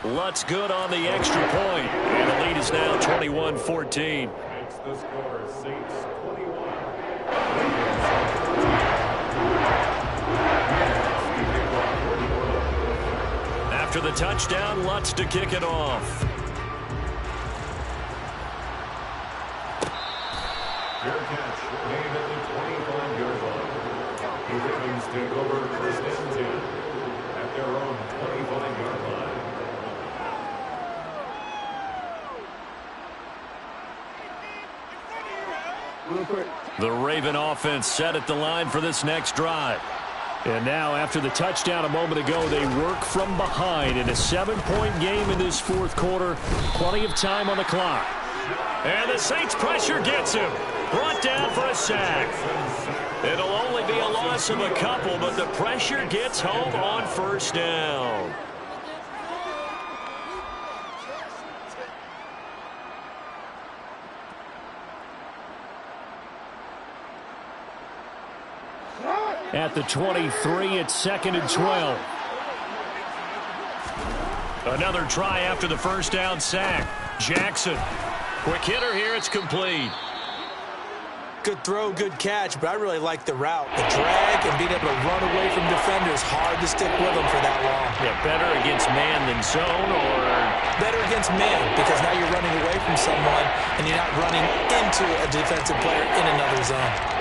Lutz good on the extra point. And the lead is now 21-14. Makes the score Saints 21. After the touchdown, Lutz to kick it off. Fair catch, made at the 25-yard line. The Ravens take over first and 10 at their own 25-yard line. The Raven offense set at the line for this next drive. And now, after the touchdown a moment ago, they work from behind in a 7-point game in this fourth quarter. Plenty of time on the clock. And the Saints pressure gets him. Brought down for a sack. It'll only be a loss of a couple, but the pressure gets home on first down. At the 23, it's 2nd and 12. Another try after the first down sack. Jackson. Quick hitter here. It's complete. Good throw, good catch, but I really like the route. The drag and being able to run away from defenders. Hard to stick with them for that long. Yeah, better against man than zone, or? Better against man, because now you're running away from someone and you're not running into a defensive player in another zone.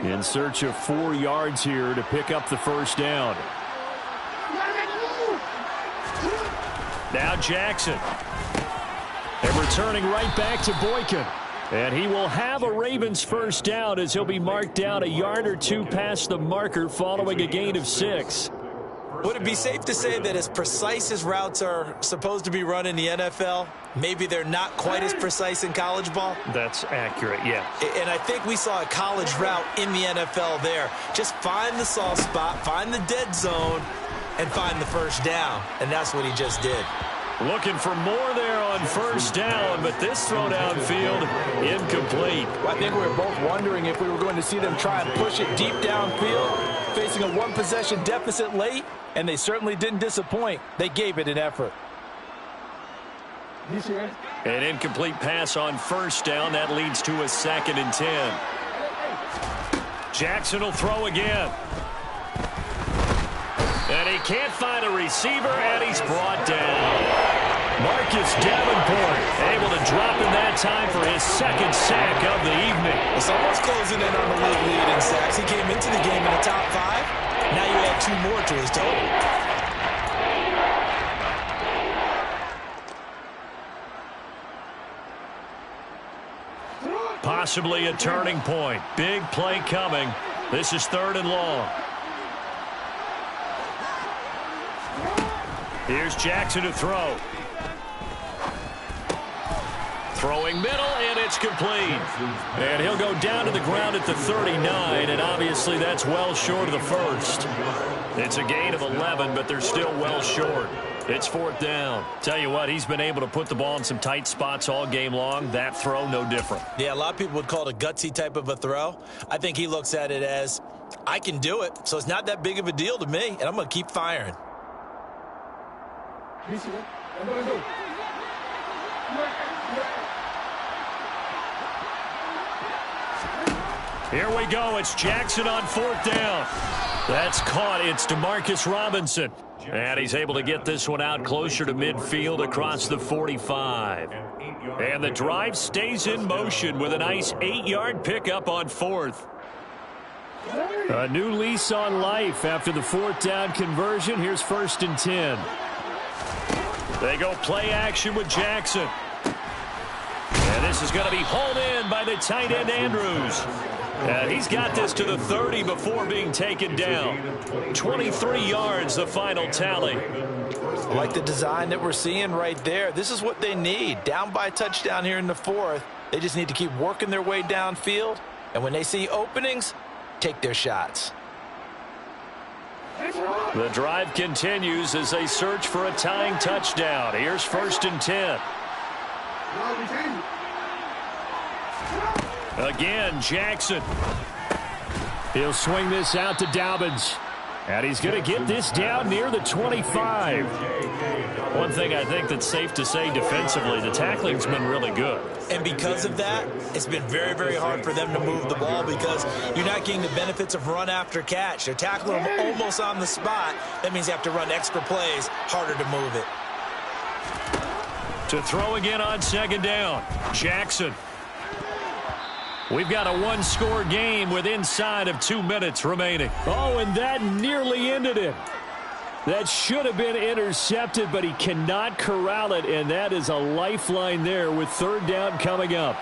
In search of 4 yards here to pick up the first down. Now Jackson. And returning right back to Boykin. And he will have a Ravens first down as he'll be marked down a yard or two past the marker following a gain of 6. Would it be safe to say that as precise as routes are supposed to be run in the NFL, maybe they're not quite as precise in college ball? That's accurate, yeah. And I think we saw a college route in the NFL there. Just find the soft spot, find the dead zone, and find the first down. And that's what he just did. Looking for more there on first down, but this throw downfield incomplete. Well, I think we were both wondering if we were going to see them try and push it deep downfield, facing a one-possession deficit late, and they certainly didn't disappoint. They gave it an effort. An incomplete pass on first down. That leads to a 2nd and 10. Jackson will throw again. And he can't find a receiver, and he's brought down. Marcus Davenport able to drop in that time for his 2nd sack of the evening. Well, someone's closing in on the league lead in sacks. He came into the game in the top 5. Now you add 2 more to his total. Possibly a turning point. Big play coming. This is 3rd and long. Here's Jackson to throw. Throwing middle, and it's complete. And he'll go down to the ground at the 39, and obviously that's well short of the first. It's a gain of 11, but they're still well short. It's 4th down. Tell you what, he's been able to put the ball in some tight spots all game long. That throw, no different. Yeah, a lot of people would call it a gutsy type of a throw. I think he looks at it as, I can do it, so it's not that big of a deal to me, and I'm going to keep firing. Here we go. It's Jackson on 4th down. That's caught. It's Demarcus Robinson. And he's able to get this one out closer to midfield across the 45. And the drive stays in motion with a nice 8-yard pickup on 4th. A new lease on life after the 4th down conversion. Here's 1st and 10. They go play action with Jackson. And this is going to be hauled in by the tight end Andrews. And he's got this to the 30 before being taken down. 23 yards, the final tally. I like the design that we're seeing right there. This is what they need. Down by a touchdown here in the 4th. They just need to keep working their way downfield. And when they see openings, take their shots. The drive continues as they search for a tying touchdown. Here's 1st and 10. Again, Jackson. He'll swing this out to Dobbins. And he's going to get this down near the 25. One thing I think that's safe to say defensively, the tackling's been really good. And because of that, it's been very, very hard for them to move the ball because you're not getting the benefits of run after catch. They're tackling them almost on the spot. That means you have to run extra plays, harder to move it. To throw again on 2nd down, Jackson. We've got a one-score game with inside of 2 minutes remaining. Oh, and that nearly ended it. That should have been intercepted, but he cannot corral it, and that is a lifeline there with 3rd down coming up.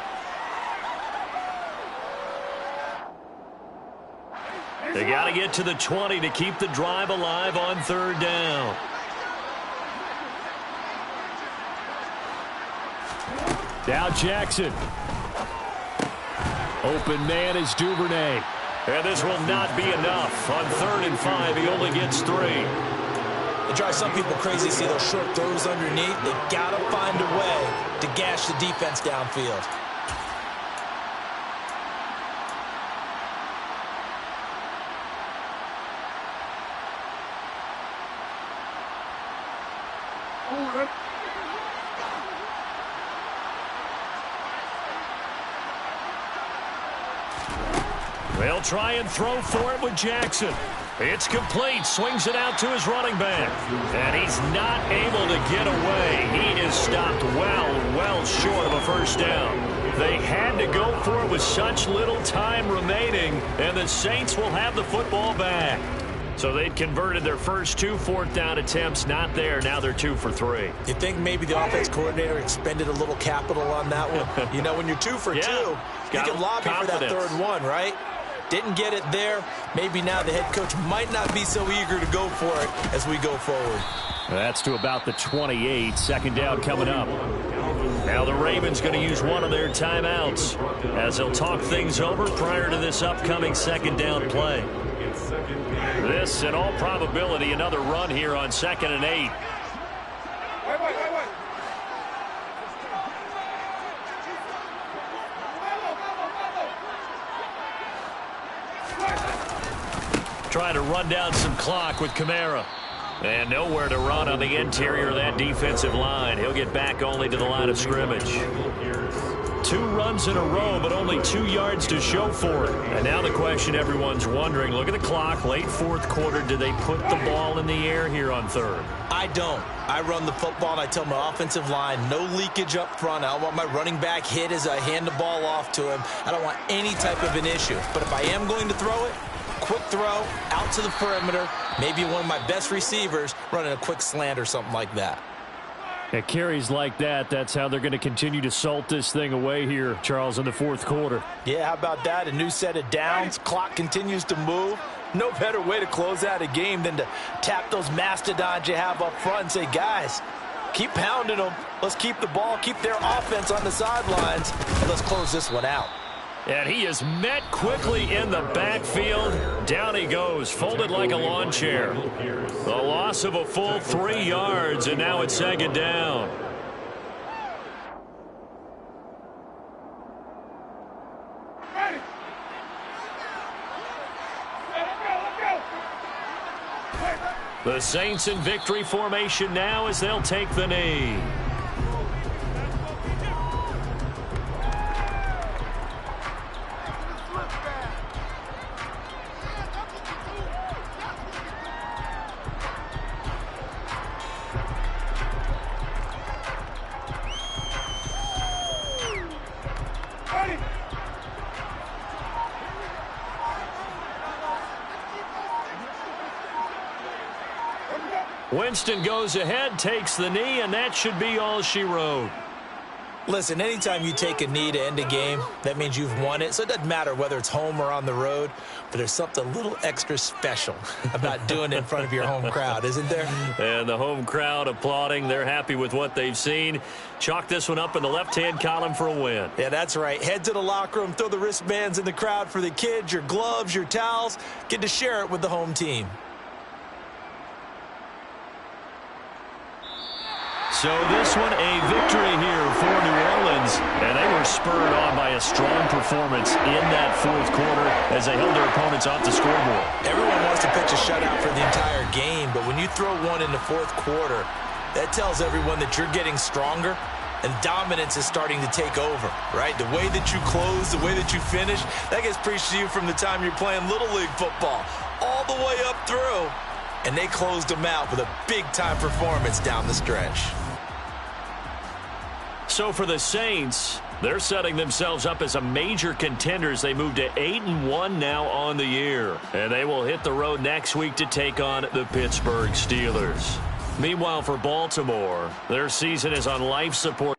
They got to get to the 20 to keep the drive alive on 3rd down. Now Jackson. Open man is Duvernay. And this will not be enough. On 3rd and 5, he only gets 3. It drives some people crazy to see those short throws underneath. They've got to find a way to gash the defense downfield. They'll try and throw for it with Jackson. It's complete. Swings it out to his running back. And he's not able to get away. He is stopped well short of a 1st down. They had to go for it with such little time remaining, and the Saints will have the football back. So they'd converted their first 2 4th down attempts. Not there. Now they're 2 for 3. You think maybe the offense coordinator expended a little capital on that one? You know, when you're 2 for 2, you can lobby for that 3rd one, right? Didn't get it there. Maybe now the head coach might not be so eager to go for it as we go forward. That's to about the 28. 2nd down coming up. Now the Ravens going to use one of their timeouts as they'll talk things over prior to this upcoming 2nd down play. This, in all probability, another run here on 2nd and 8. Trying to run down some clock with Kamara. And nowhere to run on the interior of that defensive line. He'll get back only to the line of scrimmage. 2 runs in a row, but only 2 yards to show for it. And now the question everyone's wondering, look at the clock, late 4th quarter, do they put the ball in the air here on 3rd? I don't. I run the football, and I tell my offensive line, no leakage up front. I don't want my running back hit as I hand the ball off to him. I don't want any type of an issue. But if I am going to throw it, quick throw, out to the perimeter, maybe one of my best receivers running a quick slant or something like that. At carries like that, that's how they're going to continue to salt this thing away here, Charles, in the 4th quarter. Yeah, how about that? A new set of downs. Clock continues to move. No better way to close out a game than to tap those mastodons you have up front and say, guys, keep pounding them. Let's keep the ball, keep their offense on the sidelines, and let's close this one out. And he is met quickly in the backfield. Down he goes, folded like a lawn chair. The loss of a full 3 yards, and now it's 2nd down. The Saints in victory formation now as they'll take the knee. Winston goes ahead, takes the knee, and that should be all she wrote. Listen, anytime you take a knee to end a game, that means you've won it. So it doesn't matter whether it's home or on the road, but there's something a little extra special about doing it in front of your home crowd, isn't there? And the home crowd applauding. They're happy with what they've seen. Chalk this one up in the left-hand column for a win. Yeah, that's right. Head to the locker room, throw the wristbands in the crowd for the kids, your gloves, your towels. Get to share it with the home team. So this one, a victory here for New Orleans, and they were spurred on by a strong performance in that fourth quarter as they held their opponents off the scoreboard. Everyone wants to pitch a shutout for the entire game, but when you throw one in the fourth quarter, that tells everyone that you're getting stronger and dominance is starting to take over, right? The way that you close, the way that you finish, that gets preached to you from the time you're playing Little League football all the way up through, and they closed them out with a big-time performance down the stretch. So for the Saints, they're setting themselves up as a major contender as they move to 8-1 now on the year. And they will hit the road next week to take on the Pittsburgh Steelers. Meanwhile, for Baltimore, their season is on life support.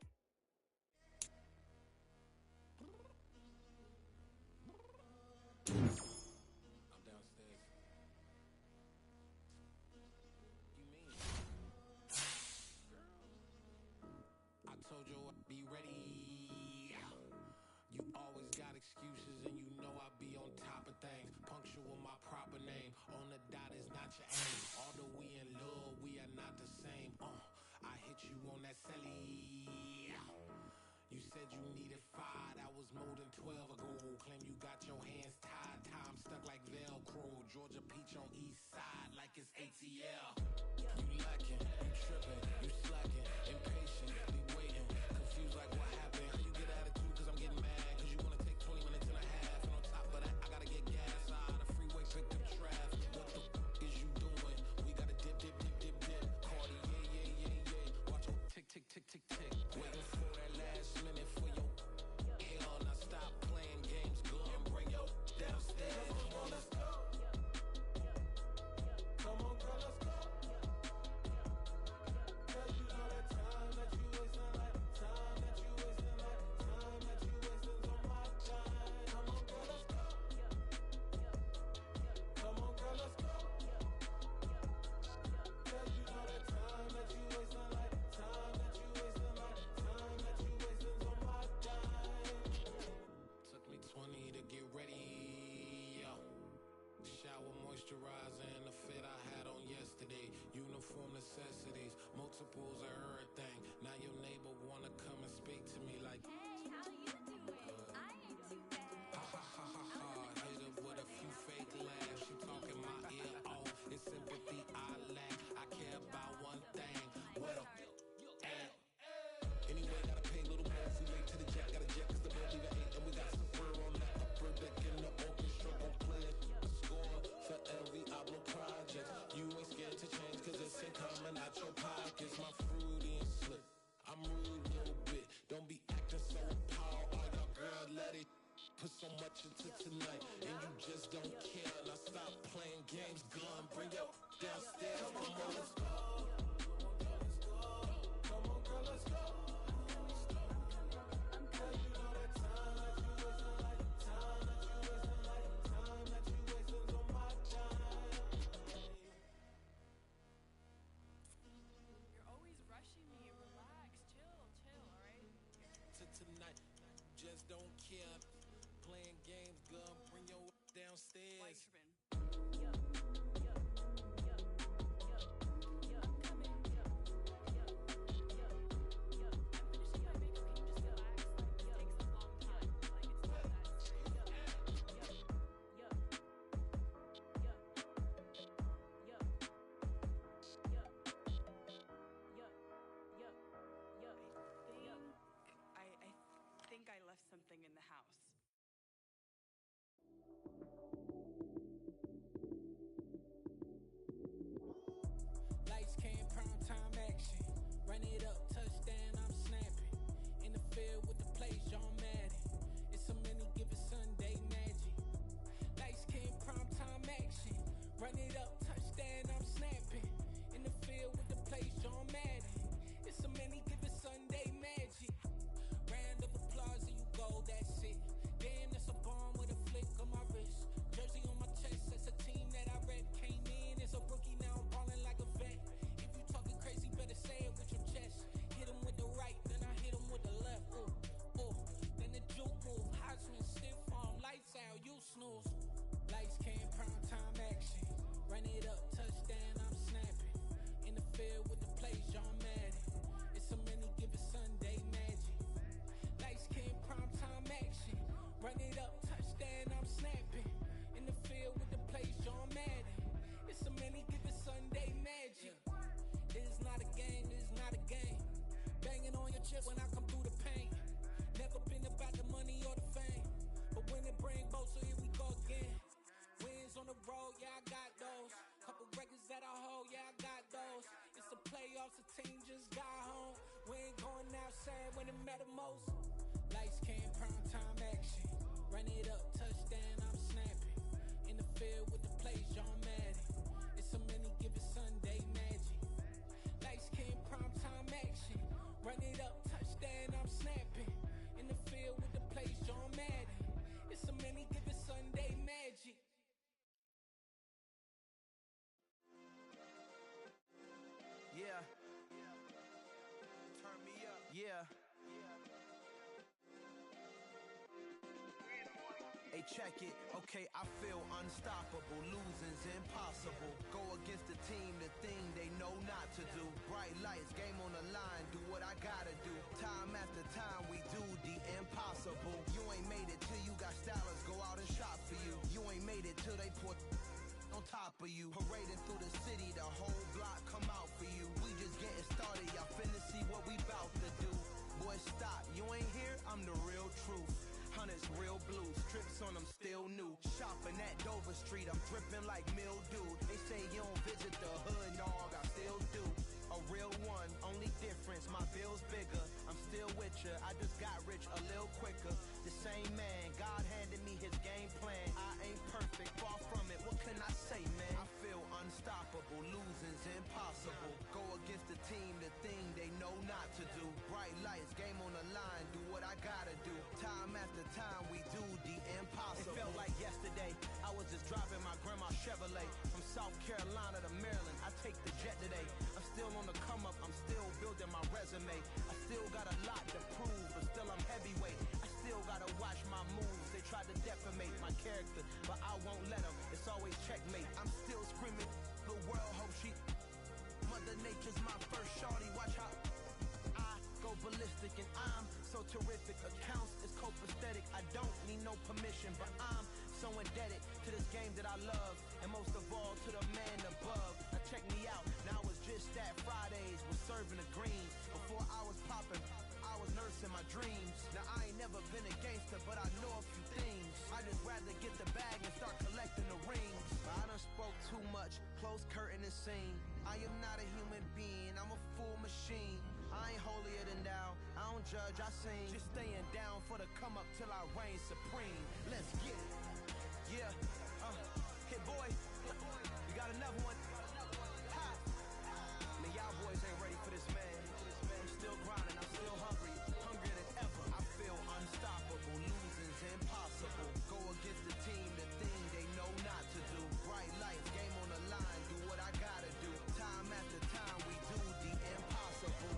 Run it up, touchdown, I'm snapping. In the field road, yeah, I got those. Couple records that I hold, yeah, I got those. It's the playoffs, the team just got home. We ain't going outside when it matter most. Lights came, prime time action. Run it up, touchdown, I'm snapping. In the field with the plays, John Madden. It's so many, give it Sunday magic. Lights came, prime time action. Run it up, touchdown, I'm snapping. In the field with the plays, John Madden. It's so many, give it Sunday magic. Yeah. Turn me up. Yeah. Hey, check it. Okay, I feel unstoppable. Losing's impossible. Go against the team, the thing they know not to do. Bright lights, game on the line, do what I gotta do. Time after time, we do the impossible. You ain't made it till you got stylers go out and shop for you. You ain't made it till they put on top of you. Parading through the city, the whole block come out for you. We just getting started, y'all finna see what we bout to do. Boy, stop, you ain't here, I'm the real truth. Hunters, real blue, strips on them still new. Shopping at Dover Street, I'm dripping like mildew. They say you don't visit the hood, dog, I still do. A real one, only difference, my bill's bigger. I'm still with ya, I just got rich a little quicker. The same man, God handed me his game plan. I ain't perfect, far from it, what can I say, man? I feel unstoppable, losing's impossible. Go against the team, the thing they know not to do. Bright lights, game on the line, do what I gotta do. Time after time, we do the impossible. It felt like yesterday, I was just driving my grandma's Chevrolet. From South Carolina to Maryland, I take the jet today. I'm still on the come up, I'm still building my resume. I still got a lot to prove, but still I'm heavyweight. I still gotta watch my moves. They tried to defamate my character, but I won't let them. It's always checkmate. I'm still screaming, the world hope she. Mother Nature's my first shorty, watch how I go ballistic, and I'm so terrific. Accounts is copacetic. I don't need no permission, but I'm so indebted to this game that I love, and most of all to the man above. Now check me out, now it's just that Fridays was serving the green. Before I was popping, I was nursing my dreams. Now I ain't never been a gangster, but I know a few things. I just rather get the bag and start collecting the rings. I done spoke too much, close curtain and scene. I am not a human being, I'm a full machine. I ain't holier than thou, I don't judge, I sing. Just staying down for the come up till I reign supreme. Let's get it. Yeah, hey boy, you got another one. Ha. Man, y'all boys ain't ready for this, man. I'm still grinding, I'm still hungry, hungrier than ever. I feel unstoppable, losing's impossible. Go against the team, the thing they know not to do. Bright lights, game on the line, do what I gotta do. Time after time, we do the impossible.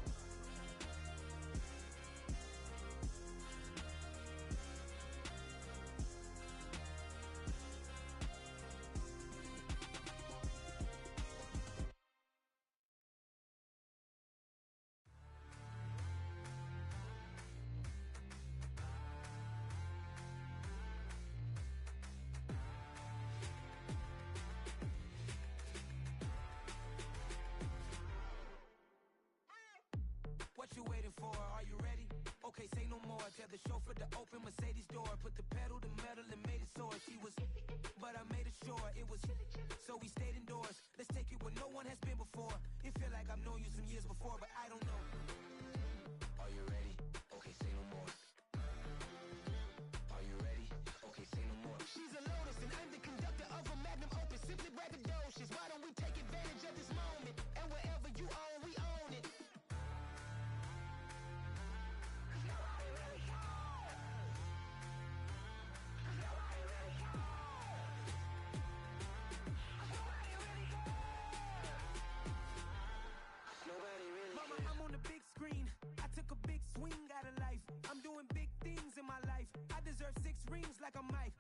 What you waiting for? Are you ready? Okay, say no more. Tell the chauffeur to open Mercedes door. Put the pedal to metal and made it soar. She was, but I made it sure it was. So we stayed indoors. Let's take it where no one has been before. It feel like I've known you some years before, but I don't know. Are you ready? Okay, say no more. Are you ready? Okay, say no more. She's a Lotus and I'm the conductor of a Magnum Opus. Simply braggadocious. Why don't we take advantage of this moment? And wherever you own, we own it. Mama, I'm on the big screen. I took a big swing out of life. I'm doing big things in my life. I deserve 6 rings like a Mike.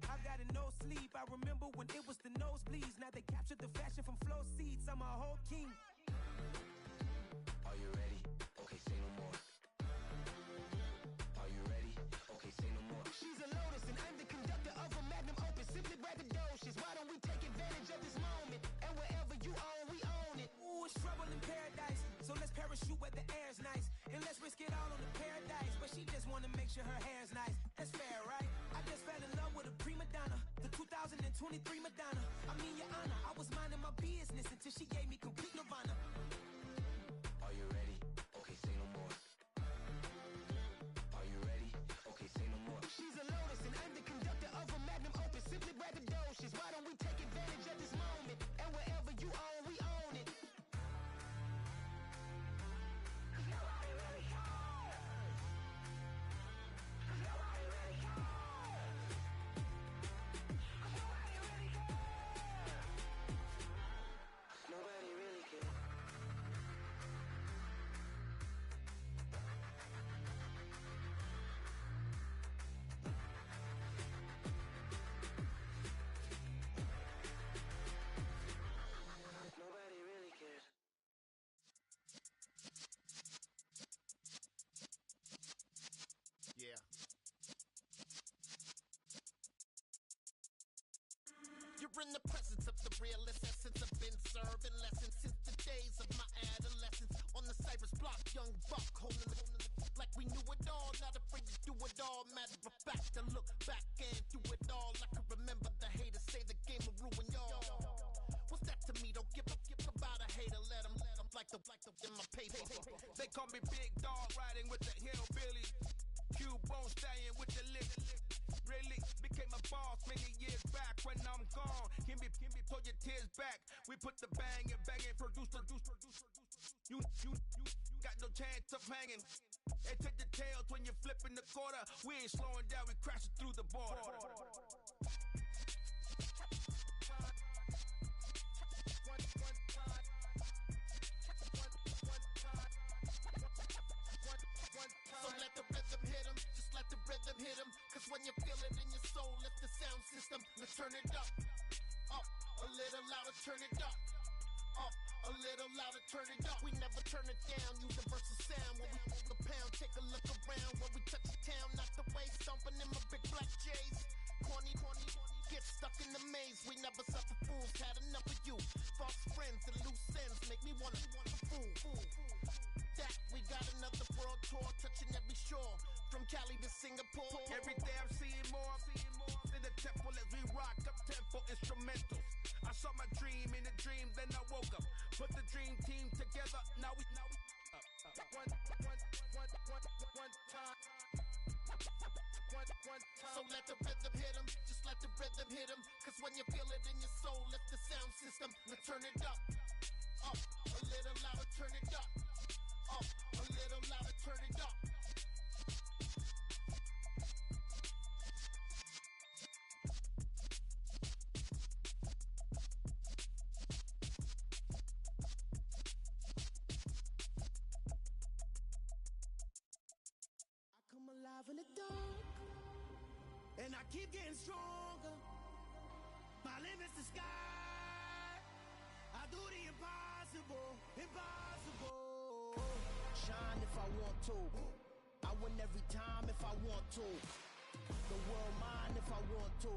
I've got no sleep. I remember when it was the nosebleeds. Now they captured the fashion from flow seats. I'm a whole king. Are you ready? Okay, say no more. Are you ready? Okay, say no more. She's a Lotus and I'm the conductor of a Magnum Opus. Simply braggadocious. Why don't we take advantage of this moment? And wherever you own, we own it. Ooh, it's trouble in paradise. So let's parachute where the air's nice. And let's risk it all on the paradise. But she just wanna make sure her hair's nice. That's fair, right? I just fell in love with a prima donna. The two 23 Madonna. I mean, Your Honor, I was minding my business until she gave me complete nirvana. Are you ready? Okay, say no more. Are you ready? Okay, say no more. She's a lotus and I'm the conductor of a magnum opus. Simply braggadocious. Why don't we take advantage of this moment? And wherever you own, we own it. Nobody really cares. Nobody really cares. Nobody really cares. Nobody really cares. Nobody really cares. Yeah. You're in the presence of the realest essence. I've been serving lessons since the days of my adolescence. On the Cypress block, young buck holding the like we knew it all. Not afraid to do it all. Matter of fact, to look back and do it all. I can remember the haters say the game will ruin y'all. What's that to me? Don't give about a hater. Let them like the in my paper. They call me Big Dog, riding with the hillbilly. Q-Bone staying with the lick. Really became a boss many years back. When I'm gone, can be pull your tears back. We put the bang and produce. You got no chance of hanging. And take the tails when you're flipping the quarter. We ain't slowing down, we crashing through the border. So let the rhythm hit him, just let the rhythm hit him. Cause when you feel it in your soul, lift the sound system. Let's turn it up, a little louder, turn it up, a little louder, turn it up. We never turn it down, universal sound. When we pull the pound, take a look around. When we touch the town, not the way, stomping in my big black J's. Corny, get stuck in the maze. We never suffer fools, had enough of you. False friends and loose ends make me wanna fool. That we got another world tour, touching every shore, from Cali to Singapore. Every day I'm seeing more in the temple as we rock up tempo instrumentals. I saw my dream in a dream, then I woke up. Put the dream team together, now we one time. So let the rhythm hit him, just let the rhythm hit him. Cause when you feel it in your soul, lift the sound system. Let's turn it up, a little louder, turn it up, a little louder, turn it up. I come alive in the dark, and I keep getting stronger. My limit's the sky. I do the impossible. Shine if I want to. I win every time if I want to. The world mine if I want to.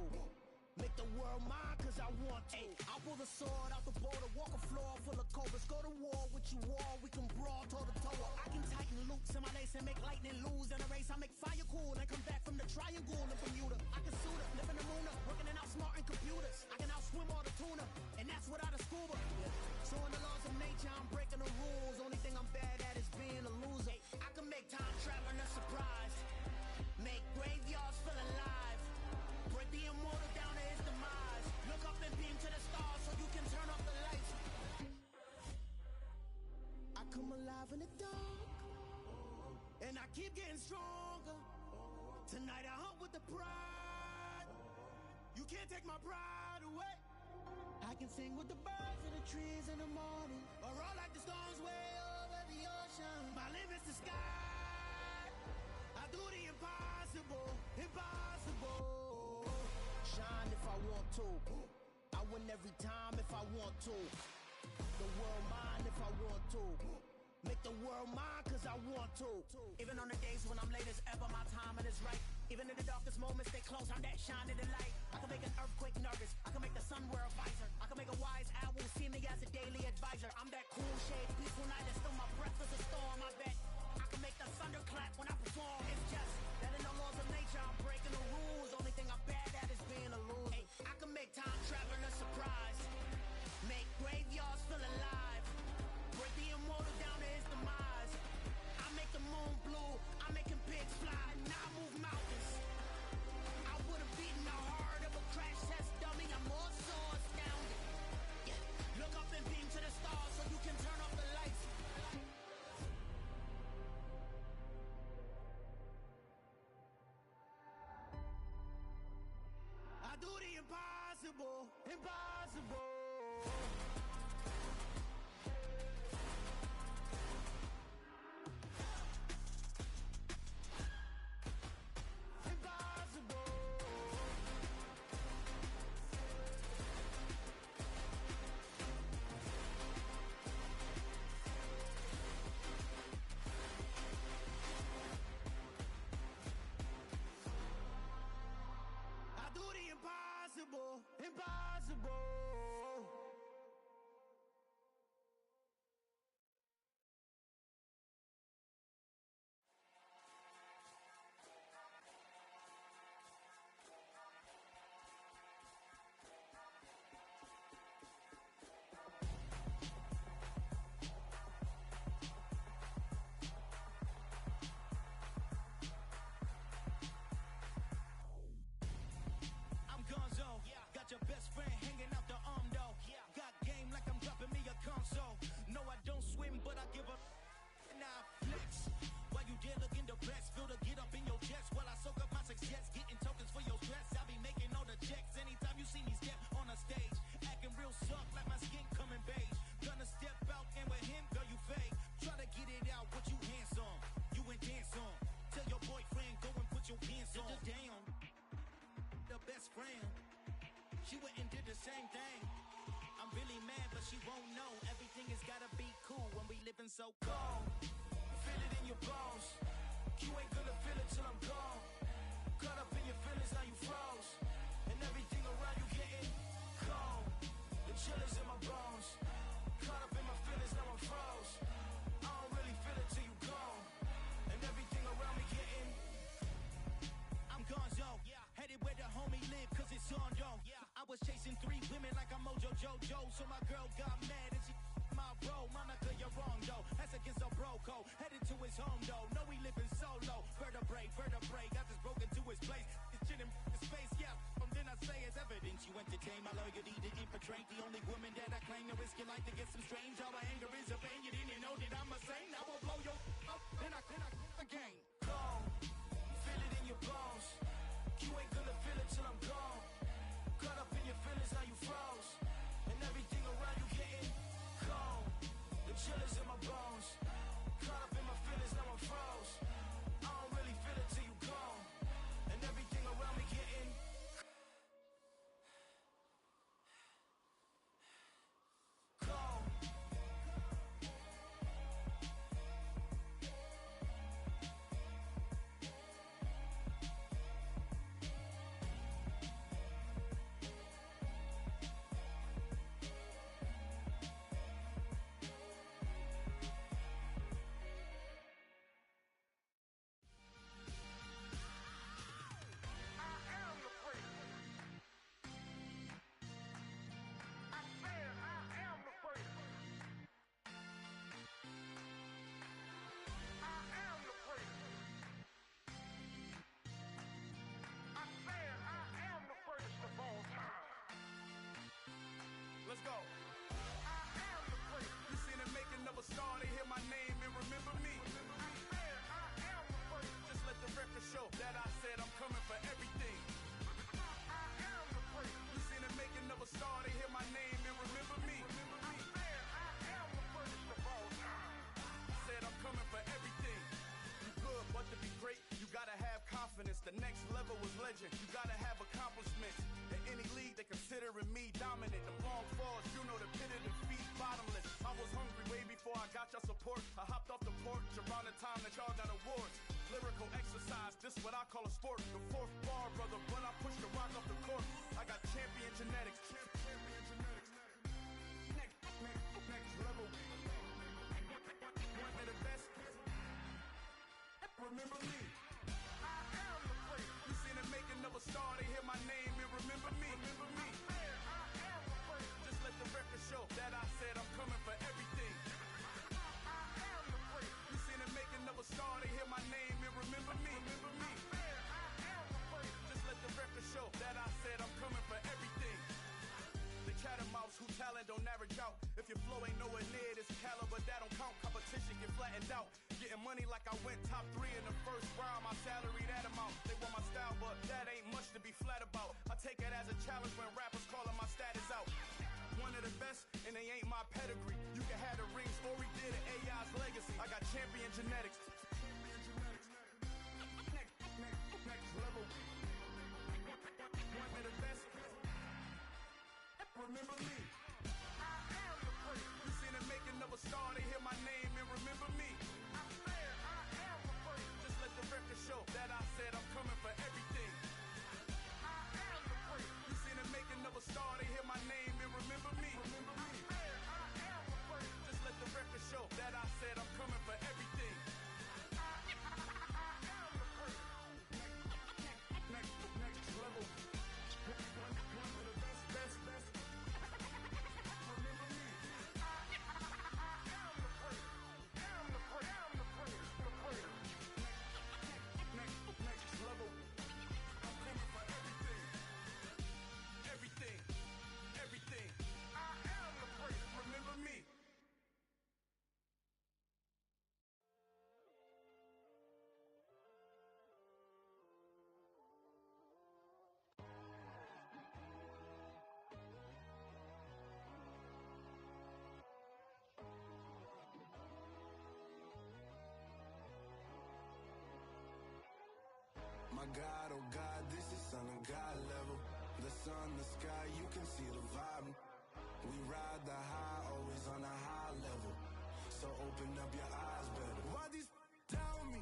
Make the world mine cause I want to. Ay, I'll pull the sword out the border, walk a floor full of cobras. Go to war with you all, we can brawl toe to toe. I can tighten loops in my lace and make lightning lose in a race. I make fire cool and come back from the triangle in Bermuda. I can suit up, live in the moon up, working and outsmarting computers. I can outswim all the tuna, and that's without a scuba. So in the laws of nature, I'm breaking the rules. Only thing I'm bad at is being a loser. I can make time traveling a surprise, make graveyards feel alive. Break the immortal down to his demise. Look up and beam to the stars so you can turn off the lights. I come alive in the dark, and I keep getting stronger. Tonight I hunt with the pride. You can't take my pride away. I can sing with the birds and the trees in the morning, or roll like the storms way over the ocean. My limit's the sky. I do the impossible. Shine if I want to. I win every time if I want to. The world mine if I want to. Make the world mine cause I want to. Even on the days when I'm late as ever, my timing is right. Even in the darkest moments, stay close, I'm that shining the light. I can make an earthquake nervous, I can make the sun wear a visor. I can make a wise owl see me as a daily advisor. I'm that cool shade, peaceful night, and still my breath is a storm, I bet. I can make the thunder clap when I perform. It's just that in the laws of nature, I'm breaking the rules. Only thing I'm bad at is being a loser. Ay, I can make time impossible, impossible. Impossible, impossible. Your best friend hanging out the arm though. Got game like I'm dropping me a console. No, I don't swim, but I give a now I flex. While you there looking depressed, feel the get up in your chest while I soak up my success, getting tokens for your stress. I be making all the checks anytime you see me step on a stage, acting real soft like my skin coming beige. Gonna step out and with him, girl, you fake. Try to get it out, what you handsome, you ain't dance on. Tell your boyfriend go and put your pants on. Down, the best friend. She went and did the same thing. I'm really mad, but she won't know. Everything has gotta be cool when we living so cold. Feel it in your bones. You ain't gonna feel it till I'm gone. Caught up in your feelings, now you froze. And everything around you getting cold. The chill is in my bones. Caught up in my feelings, now I'm froze. I don't really feel it till you gone. And everything around me getting I'm gonzo. Headed where the homie live, cause it's on though. I was chasing 3 women like I'm Mojo Jojo. So my girl got mad and she my bro. Monica, you're wrong though. That's against a bro code. Headed to his home though. No, we living solo. Vertebrae. Got this broken to his place. It's shit in his face, yeah. Then I say it's evidence you entertain my loyalty to infiltrate. The only woman that I claim to risk your life to get some strange. All my anger is a pain. You didn't know that I'm a saint. I will blow your up. Then I again. Gone. Feel it in your bones. You ain't gonna feel it till I'm gone. Caught up in your feelings, now you froze. And everything around you getting cold. The chill is in my bones. Caught up in my feelings, now I'm froze. I don't really feel it till you gone. And everything around me getting cold. Let's go. I am the first. You seen the making of a star, they hear my name and remember me. I am the first. Just let the record show that I said I'm coming for everything. I am the first. You seen the making of a star, they hear my name and remember me. I am the first of all time. Said I'm coming for everything. You good, but to be great, you gotta have confidence. The next level was legend. You gotta have accomplishments. In any league, they considering me dominant. The long falls, you know the pit of defeat, bottomless. I was hungry way before I got your support. I hopped off the porch around the time that y'all got awards. Lyrical exercise, this what I call a sport. The fourth bar, brother, when I push the rock off the court. I got champion genetics. Champion genetics. Next level. One of the best. Remember me. I am the first. You seen the making of a star, they hear my name and remember me. Remember me. I am the first. Just let the record show that I said I'm coming for everything. I am the first. You seen the making of a star, they hear my name and remember me. Remember me. I am the first. Just let the record show that I said I'm coming for everything. The catamounts who talent don't average out. If your flow ain't nowhere near this caliber, that don't count. Competition get flattened out. Getting money like I went top 3 in the first round. My salary that amount. They want my style, but that ain't much to be flat about. I take it as a challenge when rappers calling my status out. One of the best, and they ain't my pedigree. You can have the ring, story did it, AI's legacy. I got champion genetics. Next level. One of the best. Remember me. I am the prince. You seen the making of a star, they hear my name and remember me. I said I am the prince. Just let the record show that I said I'm coming for everything. I am the prince. You seen the making of a star, they hear my name and remember me. Remember me. I said I am the prince. Just let the record show that I said I'm coming for everything. I am the prince. Next level. One of the best. Remember me. I am the prince. Am the prince. The prince. Next level. I'm coming for everything. Everything. I am the prince. Remember me. My God, oh God, this is Son of God level. The sun, the sky, you can see the vibe. We ride the high, always on a high level. So open up your eyes better. Why these tell me?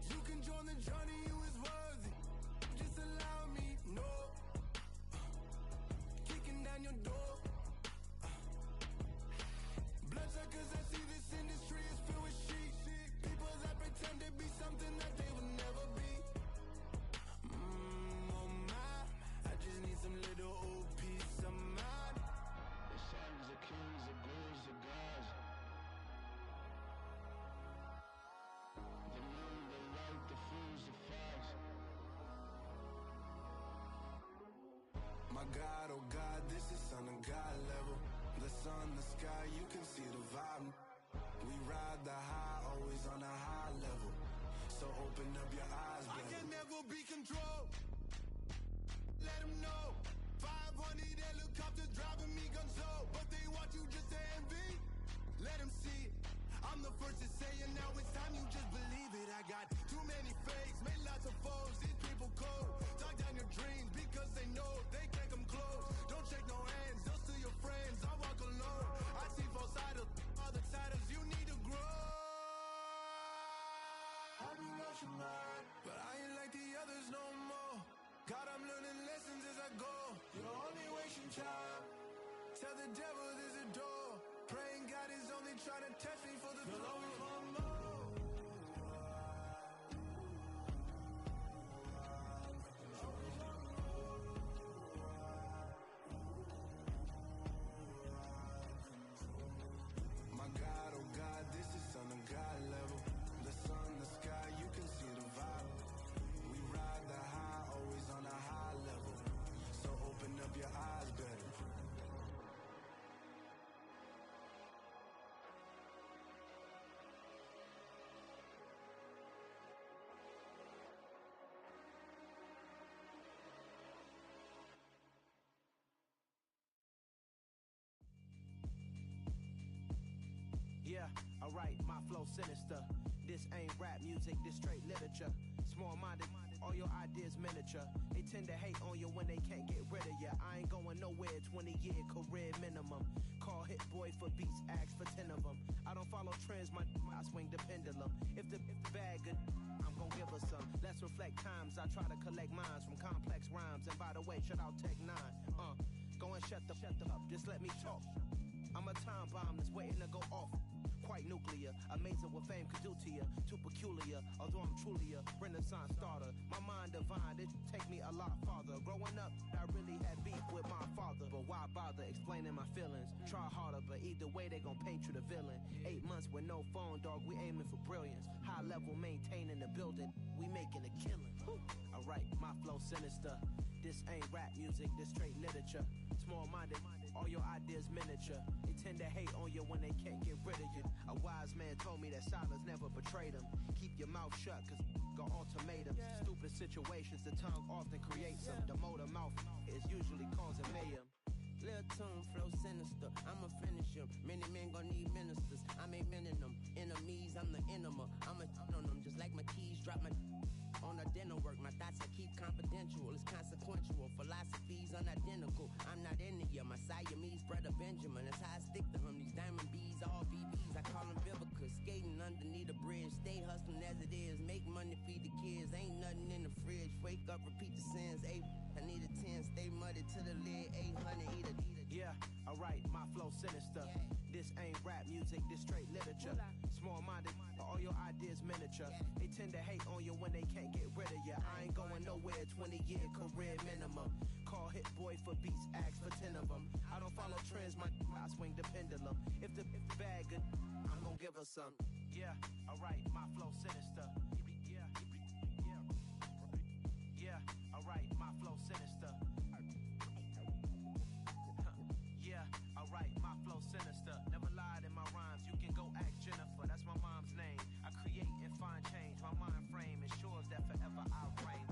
You can join the journey, you is worthy. Just allow me, no. Kicking down your door. Bloodshot cause I see this industry is filled with shit. People that pretend to be something that they will never be. Oh my, I just need some little old peace of mind. The sons of kings, the gurus, the gods. The moon, the light, the fools, the facts. My God, oh God, this is Son of God level. The sun, the sky, you can see the vibe. We ride the high, always on a high level. So open up your eyes, baby. I can never be controlled. Let them know. 500 helicopters driving me gonzo. But they want you just to envy. Let them see it. I'm the first to say it, now it's time you just believe it. I got too many fakes, made lots of foes. These people cold. Talk down your dreams because they know they can't come close. Don't shake no hands, those to your friends. I walk alone. I see both sides of other titles. You need to grow. I be rushing mine, but I ain't like the others no more. God, I'm learning lessons as I go. You're only wasting time. Tell the devil there's a door. Praying God is only trying to test me for the glory for more. My God, oh God, this is Son of God level. The sun, the sky, you can see the vibe. We ride the high, always on a high level. So open up your eyes better. Yeah, alright, my flow sinister. This ain't rap music, this straight literature. Small-minded, all your ideas miniature. They tend to hate on you when they can't get rid of you. I ain't going nowhere, 20-year career minimum. Call Hit Boy for beats, ask for 10 of them. I don't follow trends, I swing the pendulum. If the bag good, I'm gon' give her some. Let's reflect times, I try to collect minds from complex rhymes. And by the way, shout out Tech 9. Go and shut the up, just let me talk. I'm a time bomb that's waiting to go off. Quite nuclear, amazing what fame could do to you. Too peculiar, although I'm truly a renaissance starter. My mind divine, it take me a lot farther. Growing up, I really had beef with my father. But why bother explaining my feelings? Try harder, but either way they gon' paint you the villain. 8 months with no phone, dog, we aiming for brilliance. High level maintaining the building, we making a killing. Alright, my flow sinister. This ain't rap music. music, this straight literature. Small-minded, all your ideas miniature. They tend to hate on you when they can't get rid of you. A wise man told me that silence never betrayed him. Keep your mouth shut, cause got ultimatums. Stupid situations, the tongue often creates them. The motor mouth is usually causing mayhem. Lil' tune, flow sinister, I'ma finish him. Many men gon' need ministers, I'm a men in them. Enemies, I'm the enema, I'ma on them. Just like my keys, drop my on the dinner work. My thoughts I keep confidential, it's consequential. Philosophies unidentical, I'm not in you. My Siamese brother Benjamin, that's how I stick to him. These diamond bees, all BBs, I call them Vivica. Skating underneath the bridge, stay hustling as it is. Make money, feed the kids, ain't nothing in the fridge. Wake up, repeat the sins, I need a 10, stay muddy to the lid, 800, eat a. Yeah, alright, my flow sinister. This ain't rap music, this straight literature. Small-minded, all your ideas miniature. They tend to hate on you when they can't get rid of you. I ain't going nowhere, 20-year career minimum. Call Hit Boy for beats, ask for 10 of them. I don't follow trends, I swing the pendulum. If the bag good, I'm gonna give her some. Yeah, alright, my flow sinister. Yeah, alright, my flow sinister. Yeah, alright, my flow sinister. Never lied in my rhymes, you can go ask Jennifer, that's my mom's name. I create and find change, my mind frame ensures that forever I reign.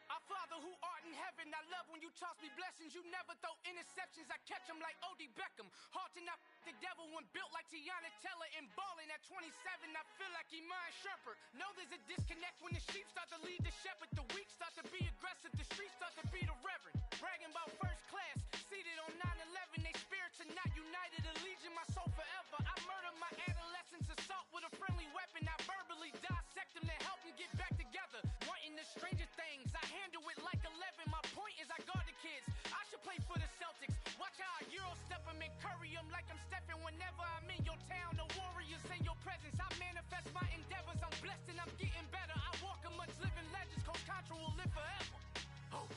Our Father who art in heaven, I love when you toss me blessings. You never throw interceptions, I catch them like O.D. Beckham. Hard to not the devil when built like Tiana Teller and balling at 27. I feel like Iman Shumpert. Know there's a disconnect when the sheep start to lead the shepherd. The weak start to be aggressive, the streets start to be the reverend. Bragging about first class, seated on 9/11. They spirits are not united, a legion, my soul forever. I murder my adolescence, assault with a friendly weapon. I verbally dissect them to help them get back together. Wanting the stranger things, I handle it like 11. My point is I guard the kids. I should play for the Celtics. Watch how I Euro step them and curry them like I'm stepping. Whenever I'm in your town, the Warriors in your presence. I manifest my endeavors. I'm blessed and I'm getting better. I walk amongst living legends. Coach Contra will live forever. Oh.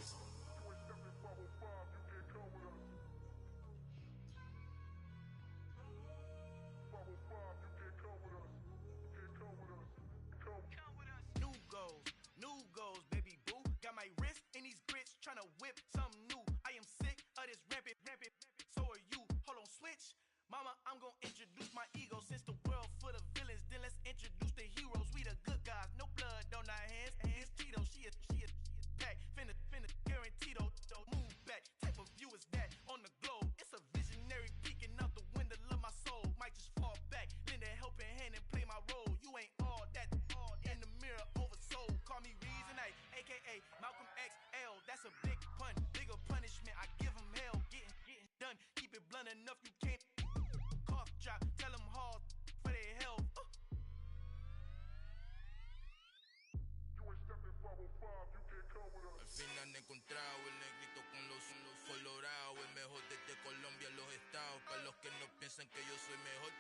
New goals, baby boo. Got my wrist in these grits, tryna whip something new. I am sick of this rampant. So are you. Hold on, switch. Mama, I'm gonna introduce my ego. Since the world full of villains, then let's introduce the heroes. We the good guys, no blood on our hands. It's Tito, she is back. Finna, guaranteed. Move back. Type of view is that on the globe? It's a visionary peeking out the window of my soul. Might just fall back, lend a helping hand and play my role. You ain't all that. In the mirror, oversold. Call me Reason A, aka Malcolm XL. That's a big pun, bigger punishment. I give him hell, getting done. Keep it blunt enough, you can't. Cough drop, tell them hard for their health. Al fin han encontrado el negrito con los colorados, el mejor desde Colombia, los estados. Para los que no piensan que yo soy mejor,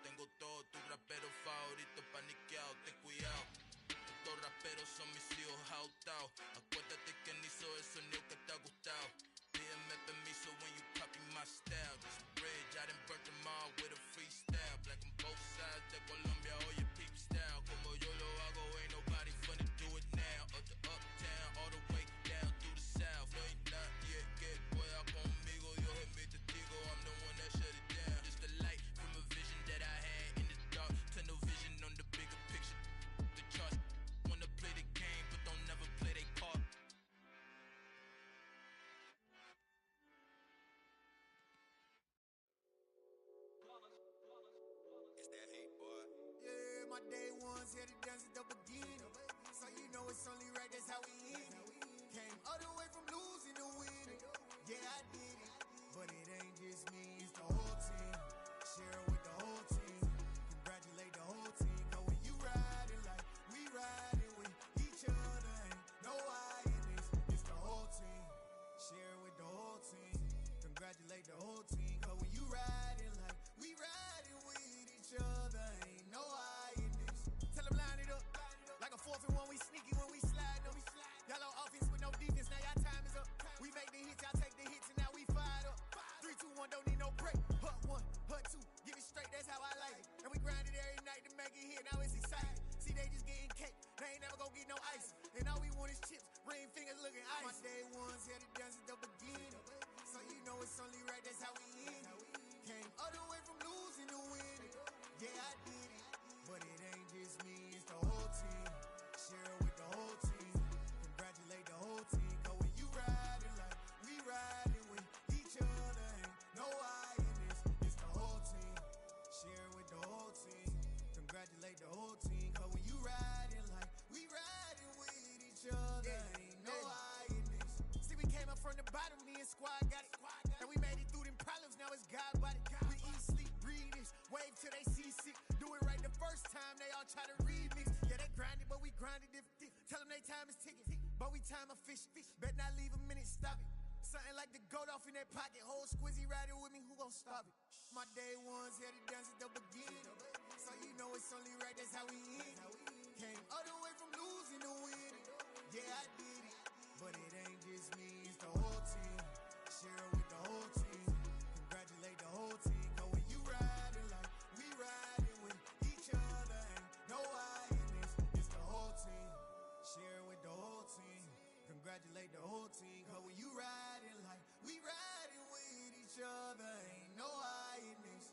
tengo todo, tu rapero favorito paniqueado, ten cuidado. Estos raperos son mis hijos jautados. Acuérdate que ni hizo el sonido que te ha gustado. Pídeme permiso when you copy my style. This bridge, I done burnt them all with a freestyle. Black on both sides de Colombia, oye peep style. Como yo lo hago, ain't nobody finna do it now. Up to uptown, all the way down through the south. No ain't not yet, que pueda conmigo. Dios es mi testigo, I'm the one that shut it down. Just the light from a vision that I had in the dark. Tunnel vision on the bigger picture. The charts wanna play the game, but don't never play their part. It's that hate, boy. Yeah, my day ones here to dance at the beginning. So you know it's only right, that's how we end it. Came all the way from losing to winning. Yeah, I did it. But it ain't just me, it's the whole team. Share it with the whole team. Congratulate the whole team. Cause when you riding like we riding with each other, ain't no I in this. It's the whole team. Share it with the whole team. Congratulate the whole team. Cause when you riding like we riding with each other, ain't no I in this. Tell them line it up. Like a 4th and 1, we sneaky when we slide them. Yellow offense with no defense, now y'all here, now it's exciting. See, they just getting cake, they ain't never gonna get no ice. And all we want is chips, ring fingers looking ice. My day ones had it done since the beginning. So you know it's only right, that's how we end it. Came all the way from losing to winning. Yeah, I did it, but it ain't just me, it's the whole team. Share it with the whole team. Congratulate the whole team. Cause when you riding like we riding with each other, ain't no I in this, it's the whole team. Share it with the whole team. Congratulate the whole team. Cause when you riding like we riding with each other, ain't no I in this. See, we came up from the bottom, me and squad got it. And we made it through them problems, now it's God body. We eat, sleep, breathe this, wave till they seasick. Do it right the first time, they all try to remix. Yeah, they grinded, but we grinded if tell them they time is ticking. But we time a fish. Bet not leave a minute, stop it. Something like the goat off in their pocket. Whole squizzy riding with me, who gon' stop it? My day ones had it done since the beginning. So you know it's only right, that's how we end it. Came all the way from losing to winning. Yeah, I did it, but it ain't just me, it's the whole team. Share it with the whole team. Congratulate the whole team. Cause when you riding like we riding with each other, ain't no I in this, it's the whole team. Share it with the whole team. Congratulate the whole team. Cause when you riding like we riding with each other, ain't no I in this.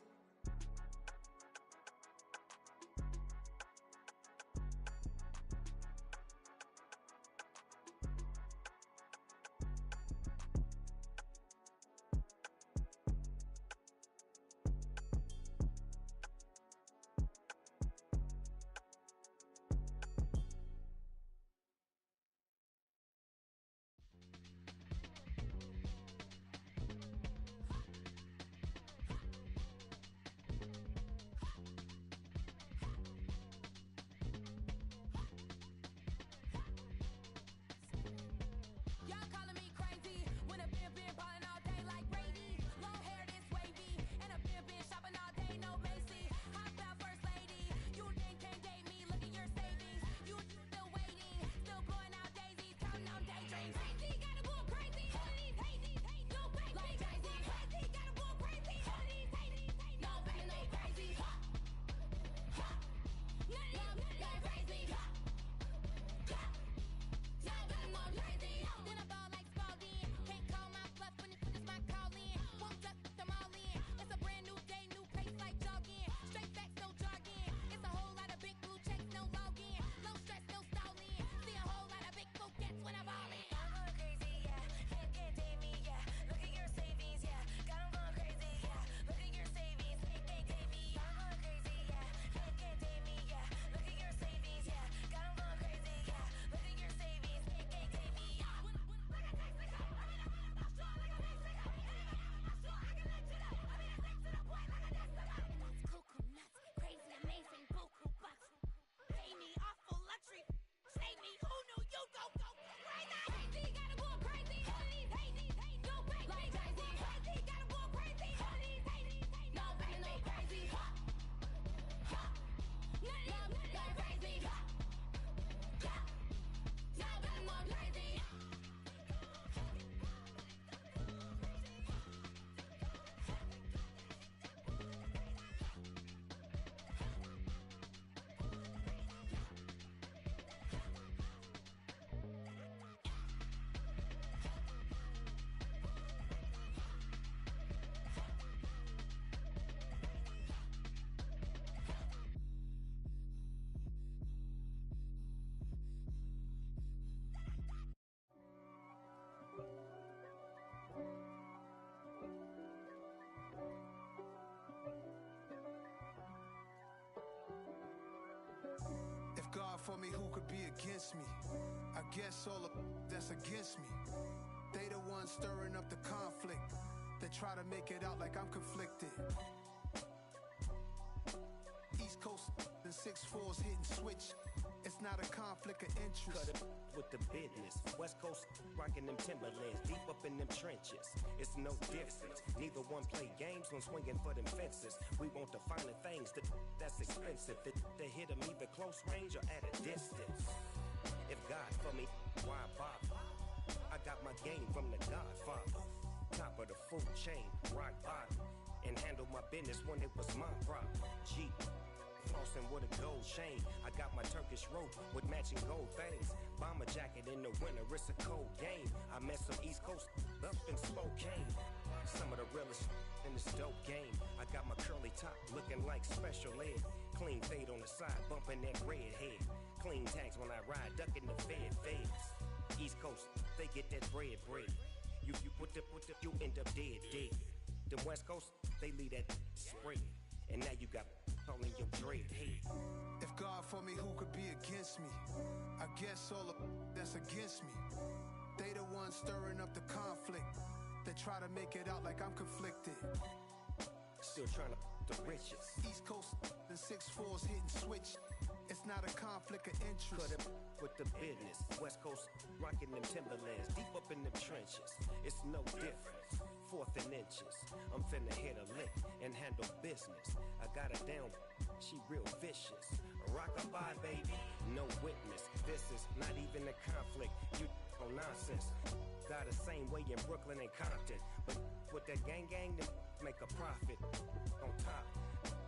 Y'all calling me crazy when a been ballin' all day like Brady. Long hair this wavy, and a been shopping all day, no Macy. Hop out first lady, you think can't date me? Look at your savings, you still waiting, still blowing out daisies, counting on daydreams. Crazy, gotta go crazy. All of these hate, no crazy. Like Jay-Z, crazy, gotta go crazy. All of these hate, no crazy, no crazy. None of these crazy. Y'all got more crazy. Then I ball like Spalding. Can't call my bluff when it's my call in. Won't duck them all in. It's a brand new day, new pace like jogging. Straight facts, no jargon. It's a whole lot of big blue checks, no login. Low stress, no stalling. See a whole lot of big focus when I ball in. I'm going crazy, yeah. Can't date me, yeah. Look at your savings, yeah. Got 'em going crazy, yeah. Look at your savings, can't date me. I'm going crazy, yeah. Can't date me, yeah. Look at your savings, yeah. Got 'em going crazy, yeah. Look at your savings, can't date me. Coconuts, crazy, amazing, buku bucks. Pay me off for luxury. Save me, who knew you go crazy? Crazy, gotta go crazy. All of these hate, no crazy. Like Jay-Z, crazy, gotta go crazy. All of these hate, no crazy, no crazy. None of these crazy. Y'all got more crazy. If God for me, who could be against me? I guess all of that's against me. They the ones stirring up the conflict. They try to make it out like I'm conflicted. East Coast and 6'4's hitting switch. It's not a conflict of interest. Cut it with the business. West Coast rocking them Timberlands, deep up in them trenches. It's no difference. Neither one play games when swinging for them fences. We want the finer things that's expensive. They hit them either close range or at a distance. If God for me, why bother? I got my game from the Godfather. Top of the food chain, rock bottom. And handle my business when it was my problem. G, Flossing with a gold chain. I got my Turkish rope with matching gold things. Bomber jacket in the winter, it's a cold game. I met some East Coast up in Spokane. Some of the realest in this dope game. I got my curly top looking like special ed. Clean fade on the side, bumping that red head. Clean tags when I ride, ducking the feds. East Coast, they get that bread. You you end up dead. The West Coast, they leave that spread. And now you got calling your dread head. If God for me, who could be against me? I guess all of that's against me. They the ones stirring up the conflict. They try to make it out like I'm conflicted. Still trying to the riches. East Coast and 6'4's hitting switch. It's not a conflict of interest. Cut it with the business. West Coast rocking them Timberlands, deep up in them trenches. It's no difference. Fourth and inches. I'm finna hit a lick and handle business. I got her down, she real vicious. Rock-a-bye, baby, no witness. This is not even a conflict. You on nonsense. Got the same way in Brooklyn and Compton, but with that gang, then make a profit. On top,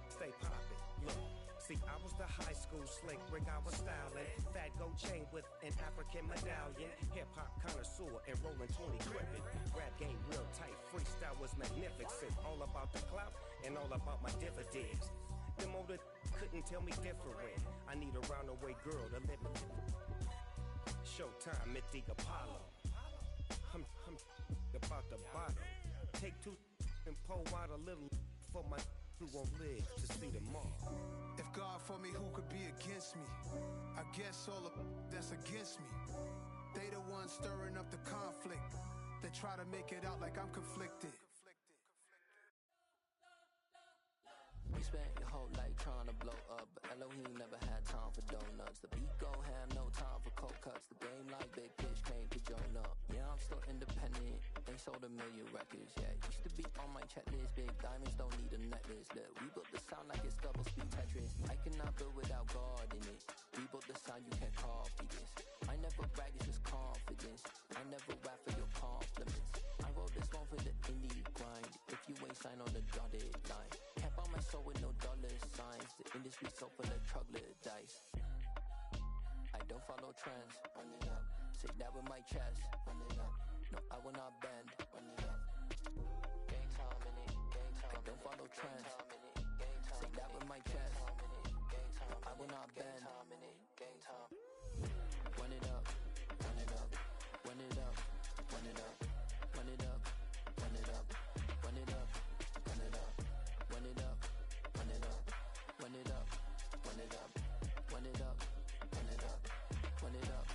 stay poppin'. Look. See, I was the high school slick Rick, I was styling. Fat gold chain with an African medallion. Hip-hop connoisseur and rolling 20 crippin'. Rap game real tight, freestyle was magnificent. All about the clout and all about my dividends. Them older couldn't tell me different. I need a roundaway girl to live in. Showtime at the Apollo. I'm about the bottom. Take two and pour out a little for my who won't live to see tomorrow. If God for me, who could be against me? I guess all of that's against me. They the ones stirring up the conflict. They try to make it out like I'm conflicted. We spent your whole life trying to blow up, but Elohim never had time for donuts. The beat go ham, no time for cold cuts. The game like Big Pitch came to join up. Yeah, I'm still independent. They sold 1 million records. Yeah, used to be on my checklist. Big diamonds don't need a necklace. Look, we built the sound like it's double speed Tetris. I cannot build without God in it. We built the sound, you can't copy this. I never brag, it's just confidence. I never rap for your compliments. I wrote this one for the indie grind. If you ain't signed on the dotted line, can't buy my soul with no dollar signs. The industry so full of troglodytes. I don't follow trends. Run it up. Say that with my chest. Run it up. No, I will not bend. Run it up. Gang time in it. Gang time. I don't follow trends. Say that with my chest. I will not bend. Gang time. Run it up. Run it up. Run it up. Run it up. Run it up. Run it up. Run it up. Run it up. Run it up. Run it up. Run it up. Run it up. Run it up. Run it up. Run it up.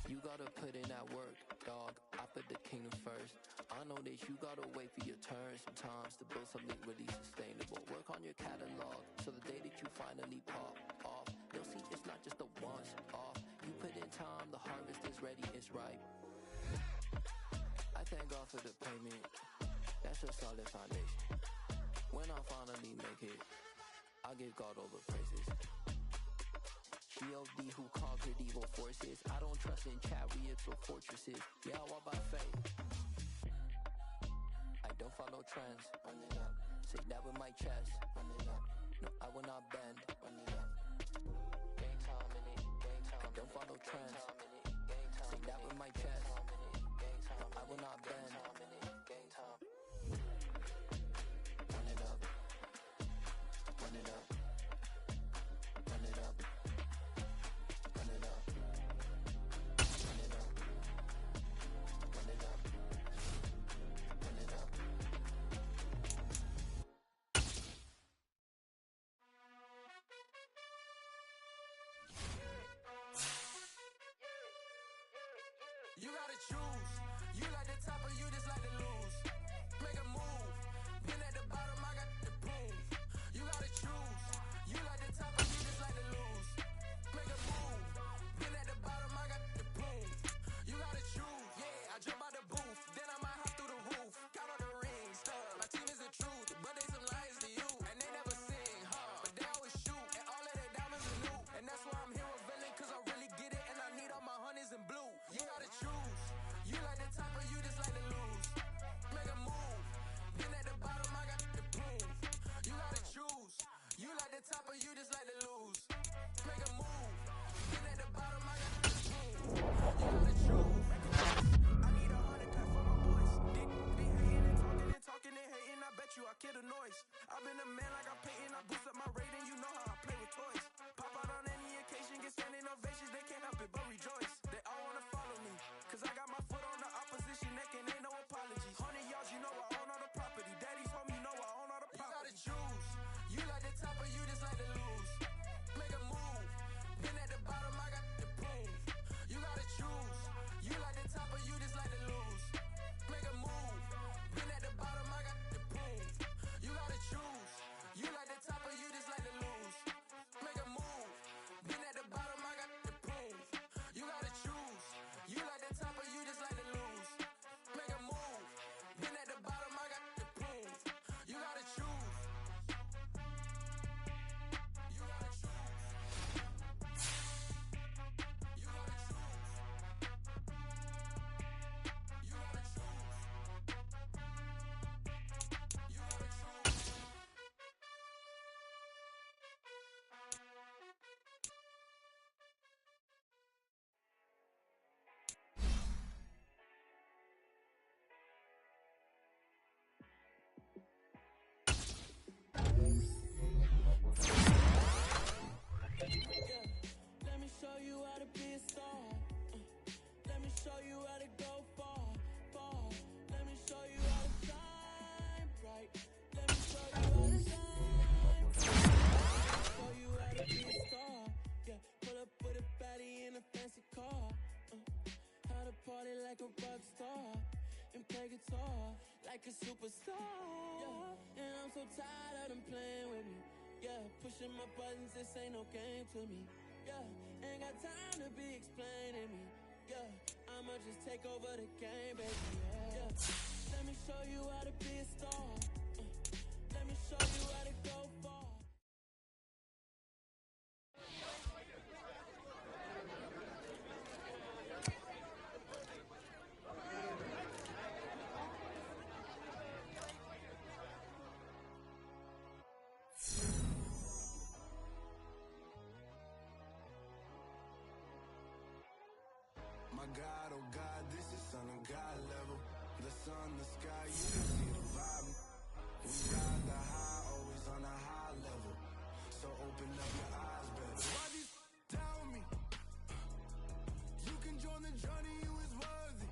You gotta put in that work, dog. I put the kingdom first. I know that you gotta wait for your turn sometimes to build something really sustainable. Work on your catalog, so the day that you finally pop off, they'll see it's not just a once off. You put in time, the harvest is ready, it's ripe. I thank God for the payment. That's a solid foundation. When I finally make it, I'll give God all the praises. G.O.D. who conquered evil forces. I don't trust in chariots or fortresses. Yeah, I walk by faith. I don't follow trends. Run it up. Say that with my chest. Run it up. No, I will not bend. Run it up. Gang time in it. Gang time. I don't follow trends. Say that with my chest. No, I will not bend. Gang time. Run it up. Run it up. Run it up. Run it up. Run it up. Run it up. Run it up. You gotta choose. You like the top or you the kill the noise. I've been a man like I'm painting, I boost up my rating, you know how I play with toys. Pop out on any occasion, get standing ovations, they can't help it but rejoice. They all wanna follow me, cause I got my foot on the opposition neck and ain't no apologies. 100 yards, you know I own all the property. Daddy's home, you know I own all the property. You gotta choose, you like the top or you just like to lose. Make a move, been at the bottom, I got the proof. You gotta choose, you like the top or you just like to lose. Make a move, been at the bottom, I got the proof. You gotta choose, you like the top or you just like to lose. Make a move, been at the bottom, I got the proof. You gotta choose, you like the top or you just like to lose. Make a move, been at the bottom, I got the proof. You gotta choose. You gotta choose. You gotta choose. You gotta choose. You gotta choose. Let me show you how to be a star. Let me show you how to go far, far. Let me show you how to shine bright. Let me show you how to shine bright. Show you how to be a star. Yeah, pull up with a baddie in a fancy car. How to party like a rock star and play guitar like a superstar. Yeah, and I'm so tired of them playing with me. Yeah, pushing my buttons, this ain't no game to me. Yeah, ain't got time to be explaining me. Yeah, I'ma just take over the game, baby. Yeah, let me show you how to be a star. Let me show you how to go far. My God, oh God, this is Son of God level. The sun, the sky, you can see the vibe. We ride the high, always on a high level. So open up your eyes, better. Why these tell me? You can join the journey, you is worthy.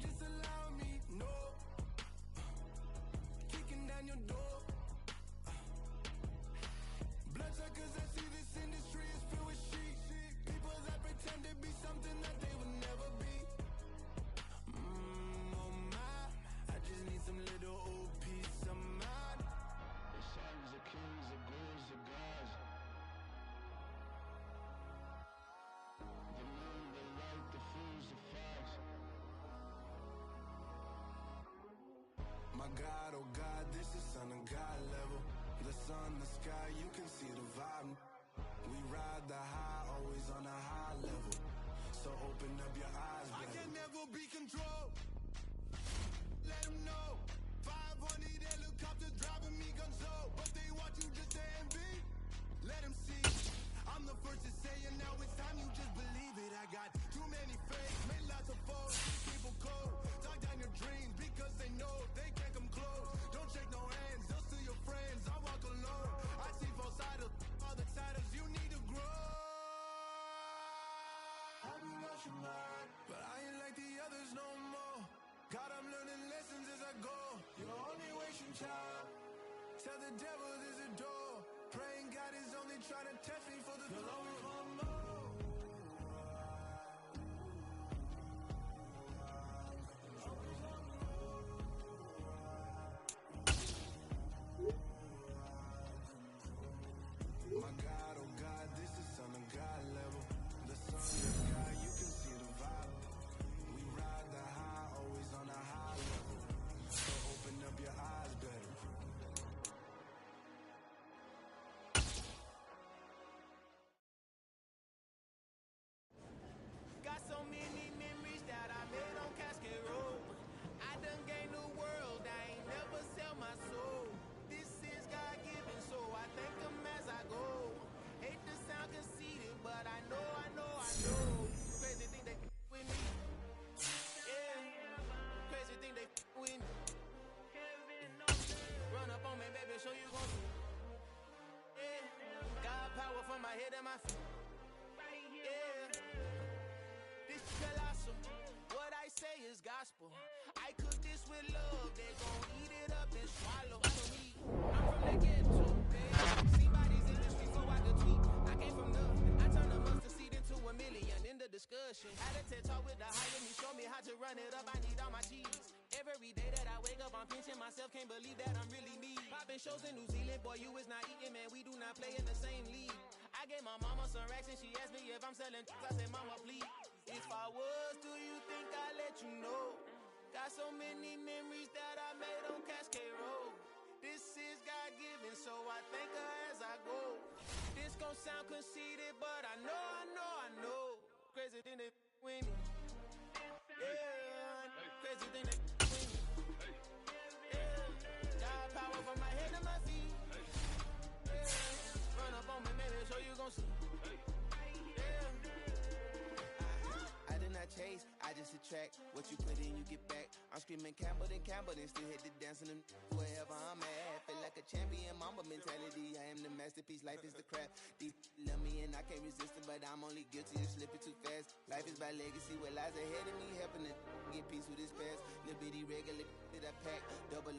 Just allow me, no. Kicking down your door. Bloodsuckers, I see this industry is filled with sheep. People that pretend to be something that they will never be. Oh my, I just need some little old peace of mind. The sons of kings, the ghouls, the gods. The moon, the light, the fools, the fogs. My God, oh God, this is Son of God level. The sun, the sky, you can see the vibe. We ride the high, always on a high level. So open up your eyes, baby. I can never be controlled. Let them know. 500 helicopters driving me gonzo. But they watch you just to envy. Let them see. I'm the first to say it, now it's time you just believe it. I got too many fakes, made lots of foes. People cold, talk down your dreams because they know they can't come close. Don't shake no hands, they'll still your friends. I walk alone. I see both sides, all the titles you need to grow. Have you lost your mind? But I ain't like the others no more. God, I'm learning lessons as I go. You're only wasting time. Tell the devil there's a door. Praying God is only trying to test me for the glory for more. My God, oh God, this is Son of God level. The sun, the sky, you can see the vibe. We ride the high, always on a high level. So open up your eyes, better. and my feet. Yeah. This is colossal. What I say is gospel. I cook this with love. They gon' eat it up and swallow. I'm from the ghetto, man. See bodies in the street so I could tweet. I came from nothing. I turned a mustard seed into a million in the discussion. Had a TED talk with the high and he showed me how to run it up. I need all my cheese. Every day that I wake up, I'm pinching myself. Can't believe that I'm really me. Popping shows in New Zealand, boy, you is not eating, man. We do not play in the same league. I gave my mama some racks and she asked me if I'm selling. I said, mama, please. If I was, do you think I'd let you know? Got so many memories that I made on Cascade Road. This is God-given, so I thank her as I go. This gon' sound conceited, but I know. Crazy thing that winning. Yeah, crazy thing that winning. Yeah, got power from my head to my feet. Yeah, run up on me, maybe so you gon' see. I did not chase, I just attract. What you put in, you get back. I'm screaming Campbell, then still hit the dancing and wherever I'm at. Feel like a champion, mamba mentality. I am the masterpiece, life is the crap. These love me and I can't resist it, but I'm only guilty of slipping too fast. Life is by legacy, what lies ahead of me, helping to get peace with this past. Little bitty regular that I pack, 007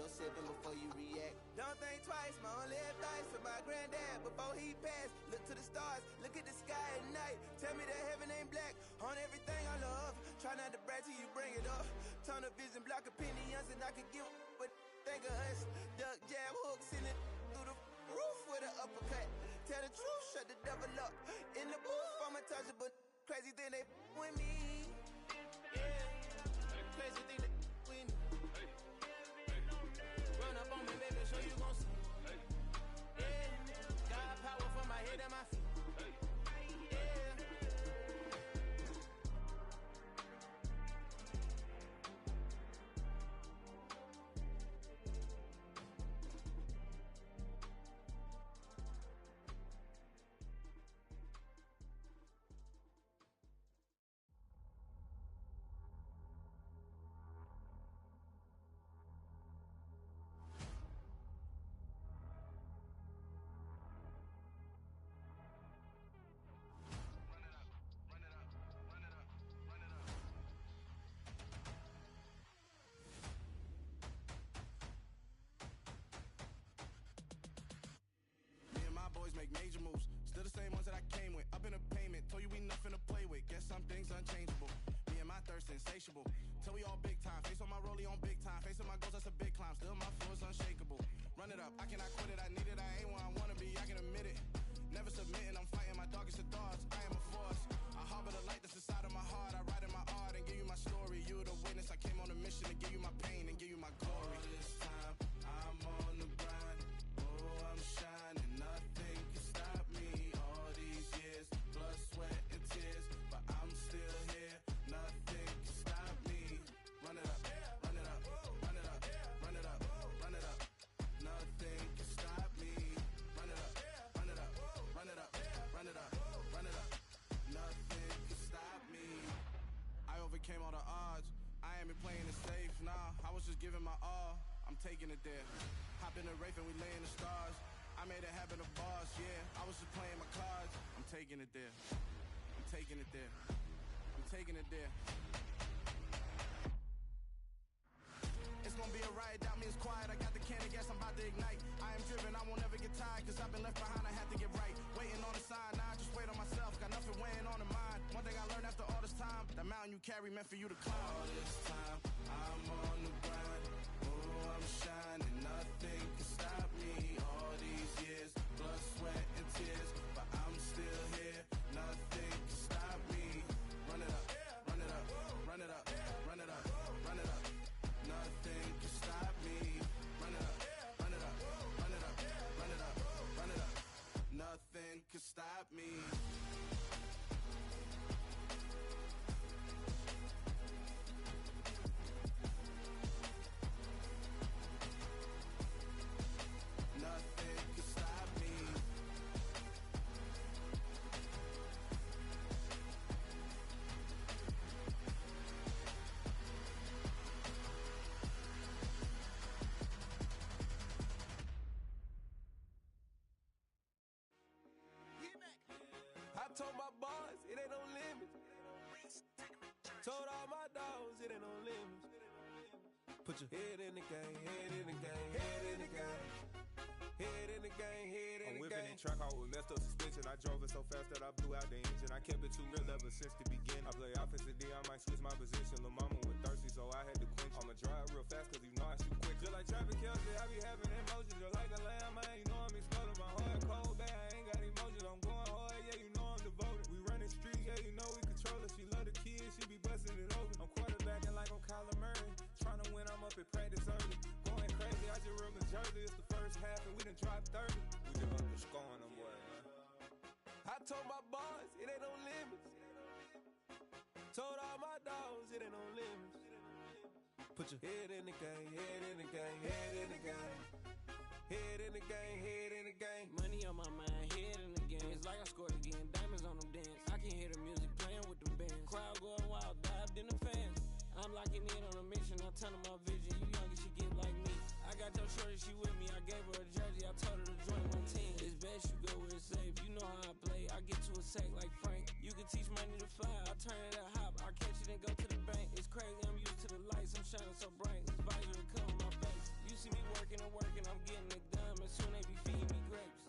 before you react. Don't think twice, my only advice for my granddad before he passed. Look to the stars, look at the sky at night. Tell me that heaven ain't black on everything I love. Try not to brag till you bring it up. Tunnel vision, block opinions, and I could give but think of us. Duck jab hooks in it through the roof with an uppercut. Tell the truth, shut the devil up. In the booth, I'm untouchable. Crazy thing they with me. Yeah, crazy thing they with me. Run up on me, baby, so you gon' see. Yeah, got power from my head and my feet. Make major moves, still the same ones that I came with. Up in a payment, told you we nothing to play with. Guess some things unchangeable. Me and my thirst insatiable. Till we all big time. Face on my rollie on big time. Facing my goals, that's a big climb. Still my flow is unshakable. Run it up, I cannot quit it. I need it, I ain't where I wanna be. I can admit it. Never submitting, I'm fighting my darkest of thoughts. I am a force. I harbor the light that's inside of my heart. I write in my art and give you my story. You the witness. I came on a mission to give you my pain and give you my glory. All this time, I'm on the grind. Oh, I'm shining. Nothing can stop me. All these years, blood, sweat, and tears, but I'm still here. Nothing can stop me. Run it up, run it up, run it up, run it up, run it up. Nothing can stop me. Run it up, run it up, run it up, run it up, run it up. Nothing can stop me. I overcame all the odds. I ain't been playing it safe, nah. I was just giving my all. I'm taking it there. Hop in the Wraith and we lay in the stars. I made it happen to boss, yeah. I was just playing my cards. I'm taking it there. I'm taking it there. I'm taking it there. It's gonna be a riot, doubt me it's quiet. I got the can of gas, I'm about to ignite. I am driven, I won't ever get tired, cause I've been left behind, I had to get right. Waiting on the sign, now I just wait on myself. Got nothing weighing on the mind. One thing I learned after all this time, that mountain you carry meant for you to climb. All this time, I'm on the grind. Oh, I'm shining, nothing can stop me. All these years, blood, sweat, and tears, but I'm still here. Nothing can stop me. Run it up, run it up, run it up, run it up, run it up. Nothing can stop me. Run it up, run it up, run it up, run it up, run it up. Nothing can stop me. Put your head in the game, head in the game, head in the game. Head in the game, head in the game. I'm whipping that track out with messed up suspension. I drove it so fast that I blew out the engine. I kept it too real ever since the beginning. I play offensive D, I might switch my position. Lil' mama was thirsty, so I had to quench. I'ma drive real fast cause you know I shoot quick. Just like Travis Kelce, I be having emotions. Just like a lamb, man, you know I'm exploding. My heart cold, bad, I ain't got emotions. I'm going hard, yeah, you know I'm devoted. We running streets, yeah, you know we control it. She love the kids, she be busting it open. I'm quarterbacking like I'm Kyler Murray. Trying to win, I'm up at practice early. Going crazy, I just run the jersey. It's the first half and we done dropped 30. We just up to scoring them, boy, man. I told my boys, it ain't no limits. Told all my dogs, it ain't no limits. Put your head in the game, head in the game, head in the game. Head in the game, head in the game. Money on my mind, head in the game. It's like I scored again, diamonds on them dance. I can hear the music playing with them bands. Crowd going wild, dived in the fans. I'm locking in on a mission, I tell her my vision. You young and she get like me. I got your shorty, she with me. I gave her a jersey, I told her to join my team. It's best you go where it's safe. You know how I play. I get to a sack like Frank. You can teach money to fly. I turn it a hop. I catch it and go to the bank. It's crazy, I'm used to the lights. I'm shining so bright. This visor will cover my face. You see me working and working. I'm getting it done. And soon they be feeding me grapes.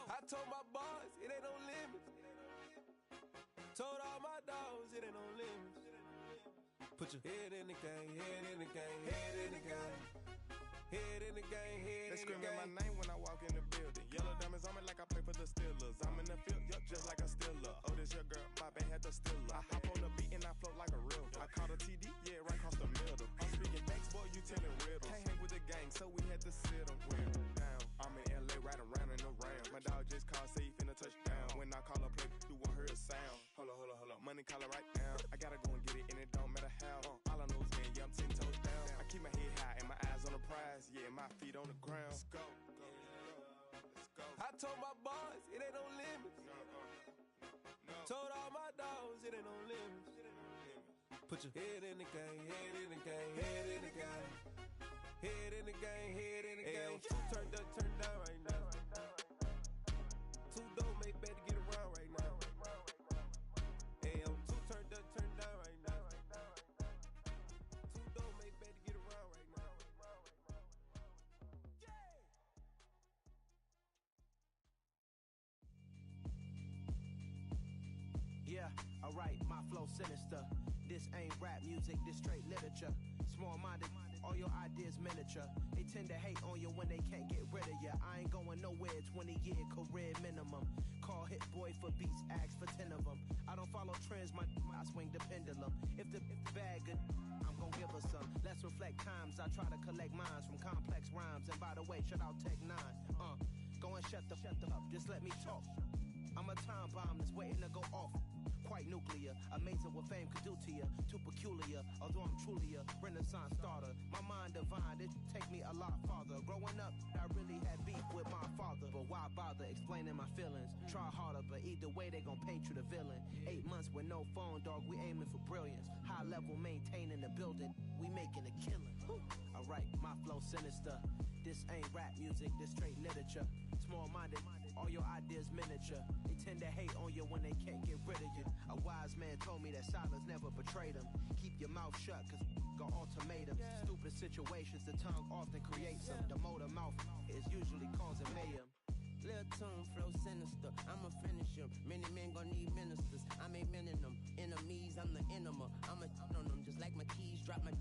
I told my boys, it ain't no limits. Told all my dogs, it ain't no limits. Put your head in the game, head in the game, head in the game. Head in the game, head in the game. They screaming my name when I walk in the building. Yellow diamonds on me like I play for the Steelers. I'm in the field, yup, just like a Steeler. Oh, this your girl, my band had the Steeler. I hop on the beat and I float like a real. I caught a TD, yeah, right across the middle. I'm speaking thanks, boy, you telling riddles. Can't hang with the gang, so we had to sit them down. I'm in LA, riding around in the round. My dog just called, say he finna touchdown. When I call a play, you won't hear a sound. Hold up, money caller right now. I gotta go and get it, and it don't matter how. All I know is win, yeah, I'm 10 toes down. I keep my head high and my eyes on the prize. Yeah, my feet on the ground. Let's go. I told my boys, it ain't no limits. Told all my dogs, it ain't no limits. Put your head in the game, head in the game, head in the game. Head in the game, head in the game. Two turned up, turned down right now. Two don't make better get around right now. Hey, I'm two turned up, turned down right now. Two don't make better get around right now. Yeah, alright, my flow sinister. This ain't rap music, this straight literature. Small-minded, all your ideas miniature. They tend to hate on you when they can't get rid of you. I ain't going nowhere, 20-year career minimum. Call Hit Boy for beats, ask for 10 of them. I don't follow trends, I swing the pendulum. If the bag good, I'm gon' give her some. Let's reflect times, I try to collect minds from complex rhymes. And by the way, shout out Tech 9. Go and shut the up, just let me talk. I'm a time bomb that's waiting to go off. Quite nuclear, amazing what fame could do to you. Too peculiar, although I'm truly a renaissance starter. My mind divine, it take me a lot farther. Growing up, I really had beef with my father. But why bother explaining my feelings? Try harder, but either way they gon' paint you the villain. 8 months with no phone, dog, we aiming for brilliance. High level maintaining the building, we making a killing. Alright, my flow sinister. This ain't rap music, this straight literature. Small-minded, all your ideas miniature. They tend to hate on you when they can't get rid of you. A wise man told me that silence never betrayed him. Keep your mouth shut, cause got ultimatums. Stupid situations, the tongue often creates them. The motor mouth is usually causing mayhem. Lil' tune, flow sinister, I'ma finish him. Many men gon' need ministers, I'm a men in them. Enemies, I'm the enema. I'ma on them just like my keys, drop my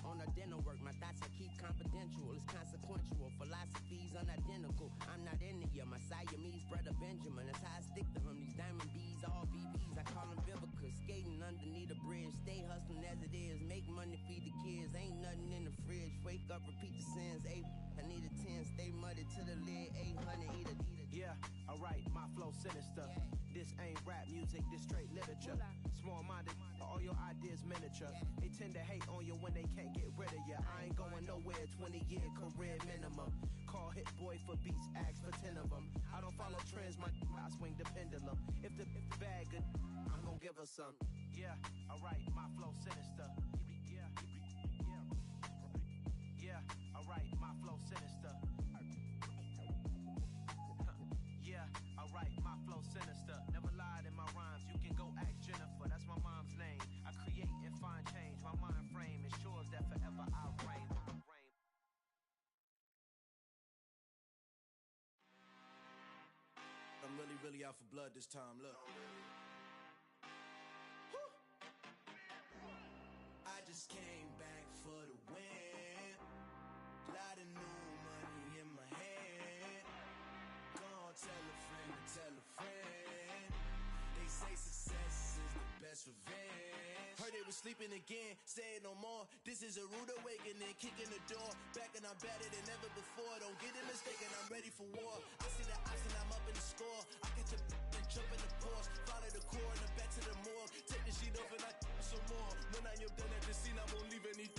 on the dinner work. My thoughts I keep confidential, it's consequential. Philosophies unidentical, I'm not India. My Siamese brother Benjamin, that's how I stick to him. These diamond bees, all BBs, I call them Vivica. Skating underneath a bridge, stay hustling as it is. Make money, feed the kids, ain't nothing in the fridge. Wake up, repeat the sins, I need a 10, stay muddy to the lid, 800, eat it. Yeah, alright, my flow sinister. This ain't rap music, this straight literature. Small-minded, all your ideas miniature. They tend to hate on you when they can't get rid of you. I ain't going nowhere, 20-year career minimum. Call Hit Boy for beats, ask for 10 of them. I don't follow trends, I swing the pendulum. If the bag good, I'm gon' give her some. Yeah, alright, my flow sinister. Yeah, alright, my flow sinister. Yeah, alright, my flow sinister. Never lied in my rhymes, you can go ask Jennifer, that's my mom's name. I create and find change, my mind frame ensures that really out for blood this time, look. I just came back for the win. Lot of new money in my hand. Gonna tell a friend to tell a friend. They say success is the best revenge. Heard they was sleeping again, say it no more. This is a rude awakening, kicking the door. Back and I'm better than ever before. Don't get it mistaken, I'm ready for war. I see the option, I'm up in the score. I catch a and jump in the Porsche. Follow the core and the back to the morgue. Take the sheet off and I some more. When I am done at the scene, I won't leave anything